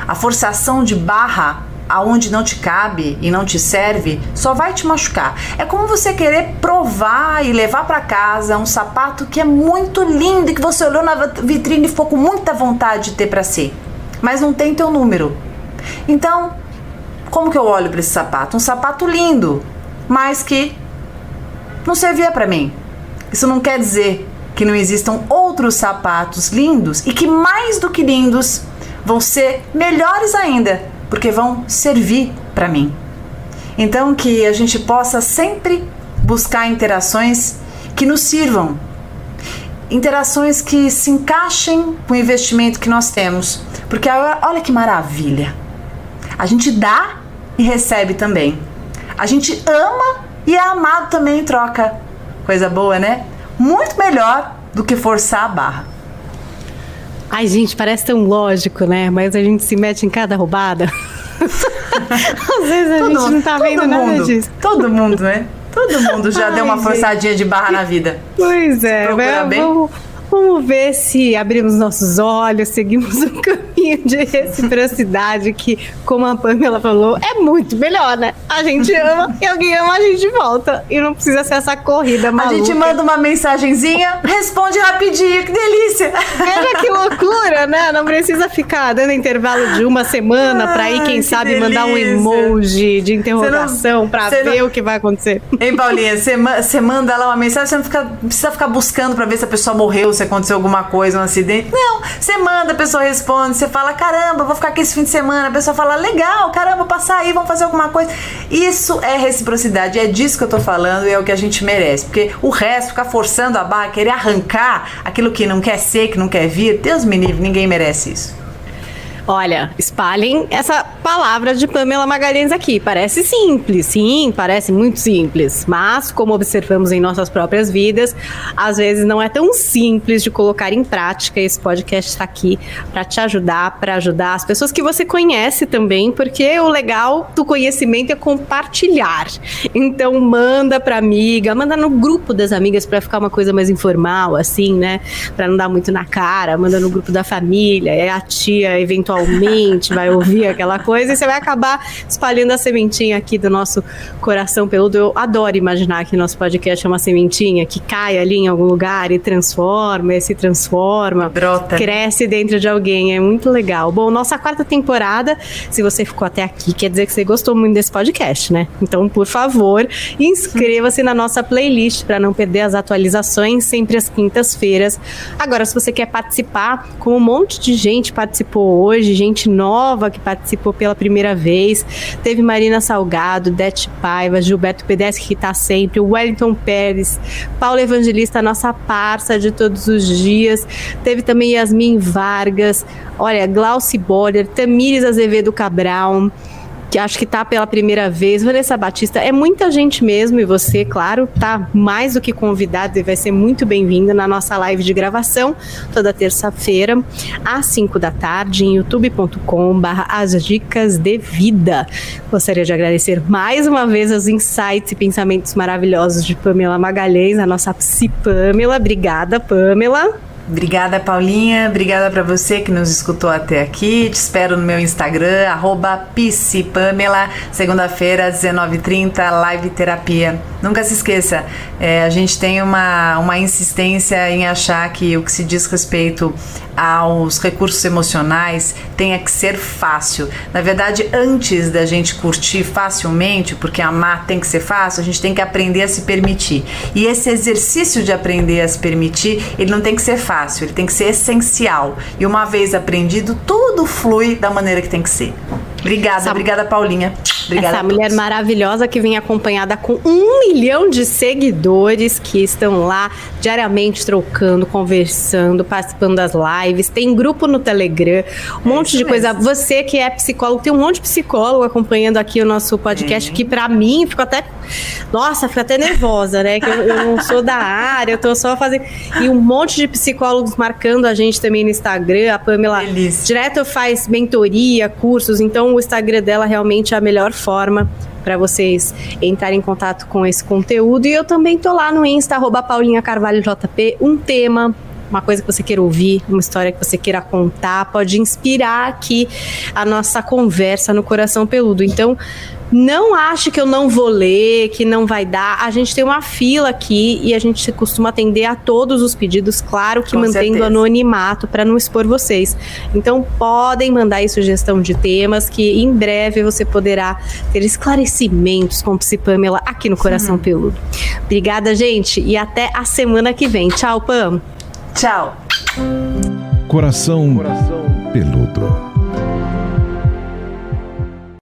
A forçação de barra aonde não te cabe e não te serve só vai te machucar. É como você querer provar e levar para casa um sapato que é muito lindo e que você olhou na vitrine e ficou com muita vontade de ter para si, mas não tem teu número. Então, como que eu olho para esse sapato? Um sapato lindo, mas que não servia para mim. Isso não quer dizer que não existam outros sapatos lindos e que, mais do que lindos, vão ser melhores ainda, porque vão servir para mim. Então, que a gente possa sempre buscar interações que nos sirvam, interações que se encaixem com o investimento que nós temos, porque olha que maravilha, a gente dá e recebe também, a gente ama e é amado também em troca. Coisa boa, né? Muito melhor do que forçar a barra. Ai, gente, parece tão lógico, né? Mas a gente se mete em cada roubada. Às vezes a gente não tá vendo nada disso. Todo mundo, né? Todo mundo já deu uma forçadinha de barra na vida. Pois é, vamos ver se abrimos nossos olhos, seguimos um caminho de reciprocidade que, como a Pamela falou, é muito melhor, né? A gente ama e alguém ama a gente de volta. E não precisa ser essa corrida maluca. A gente manda uma mensagenzinha, responde rapidinho, que delícia! Veja que loucura, né? Não precisa ficar dando intervalo de uma semana pra ir, quem sabe, delícia. Mandar um emoji de interrogação pra ver o que vai acontecer. Hein, Paulinha? Você manda lá uma mensagem, você não precisa ficar buscando pra ver se a pessoa morreu, se aconteceu alguma coisa, um acidente. Não, você manda, a pessoa responde, você fala, caramba, vou ficar aqui esse fim de semana. A pessoa fala, legal, caramba, vou passar aí, vamos fazer alguma coisa. Isso é reciprocidade, é disso que eu tô falando e é o que a gente merece. Porque o resto, ficar forçando a barra, querer arrancar aquilo que não quer ser, que não quer vir, Deus me livre, ninguém merece isso. Olha, espalhem essa palavra de Pamela Magalhães aqui. Parece simples, sim, parece muito simples. Mas, como observamos em nossas próprias vidas, às vezes não é tão simples de colocar em prática. Esse podcast está aqui para te ajudar, para ajudar as pessoas que você conhece também, porque o legal do conhecimento é compartilhar. Então, manda para amiga, manda no grupo das amigas para ficar uma coisa mais informal, assim, né? Para não dar muito na cara, manda no grupo da família, é a tia, eventualmente, vai ouvir aquela coisa e você vai acabar espalhando a sementinha aqui do nosso coração peludo. Eu adoro imaginar que nosso podcast é uma sementinha que cai ali em algum lugar e se transforma, brota, cresce dentro de alguém, é muito legal. Bom, nossa 4ª temporada, se você ficou até aqui, quer dizer que você gostou muito desse podcast, né? Então, por favor, inscreva-se na nossa playlist para não perder as atualizações, sempre às quintas-feiras. Agora, se você quer participar, como um monte de gente participou hoje, gente nova que participou pela primeira vez, teve Marina Salgado, Dete Paiva, Gilberto Pedeschi, que está sempre, o Wellington Pérez, Paula Evangelista, nossa parça de todos os dias, teve também Yasmin Vargas, olha, Glauci Boller, Tamires Azevedo Cabral, que acho que tá pela primeira vez, Vanessa Batista, é muita gente mesmo, e você, claro, tá mais do que convidado e vai ser muito bem-vinda na nossa live de gravação, toda terça-feira, às 5 da tarde, em youtube.com/As Dicas de Vida. Gostaria de agradecer mais uma vez os insights e pensamentos maravilhosos de Pamela Magalhães, a nossa psi Pamela. Obrigada, Pamela. Obrigada, Paulinha. Obrigada para você que nos escutou até aqui. Te espero no meu Instagram, @psipamela. Segunda-feira, às 19h30, live terapia. Nunca se esqueça, a gente tem uma insistência em achar que o que se diz respeito aos recursos emocionais tenha que ser fácil. Na verdade, antes da gente curtir facilmente, porque amar tem que ser fácil, a gente tem que aprender a se permitir. E esse exercício de aprender a se permitir, ele não tem que ser fácil, ele tem que ser essencial. E uma vez aprendido, tudo flui da maneira que tem que ser. Obrigada, Paulinha. Obrigada. Essa mulher maravilhosa que vem acompanhada com 1 milhão de seguidores que estão lá diariamente trocando, conversando, participando das lives. Tem grupo no Telegram, um monte de coisa. Você que é psicólogo, tem um monte de psicólogo acompanhando aqui o nosso podcast, que pra mim fico até nervosa, né? Que eu não sou da área, eu tô só fazendo. E um monte de psicólogos marcando a gente também no Instagram. A Pamela direto faz mentoria, cursos, então o Instagram dela realmente é a melhor forma para vocês entrarem em contato com esse conteúdo. E eu também tô lá no Insta, @PaulinhaCarvalhoJP, um tema, uma coisa que você queira ouvir, uma história que você queira contar, pode inspirar aqui a nossa conversa no Coração Peludo. Então, não ache que eu não vou ler, que não vai dar. A gente tem uma fila aqui e a gente costuma atender a todos os pedidos, claro que mantendo anonimato para não expor vocês. Então podem mandar aí sugestão de temas que em breve você poderá ter esclarecimentos com Psi Pamela aqui no Coração Peludo. Obrigada, gente, e até a semana que vem. Tchau, Pam. Tchau. Coração Peludo.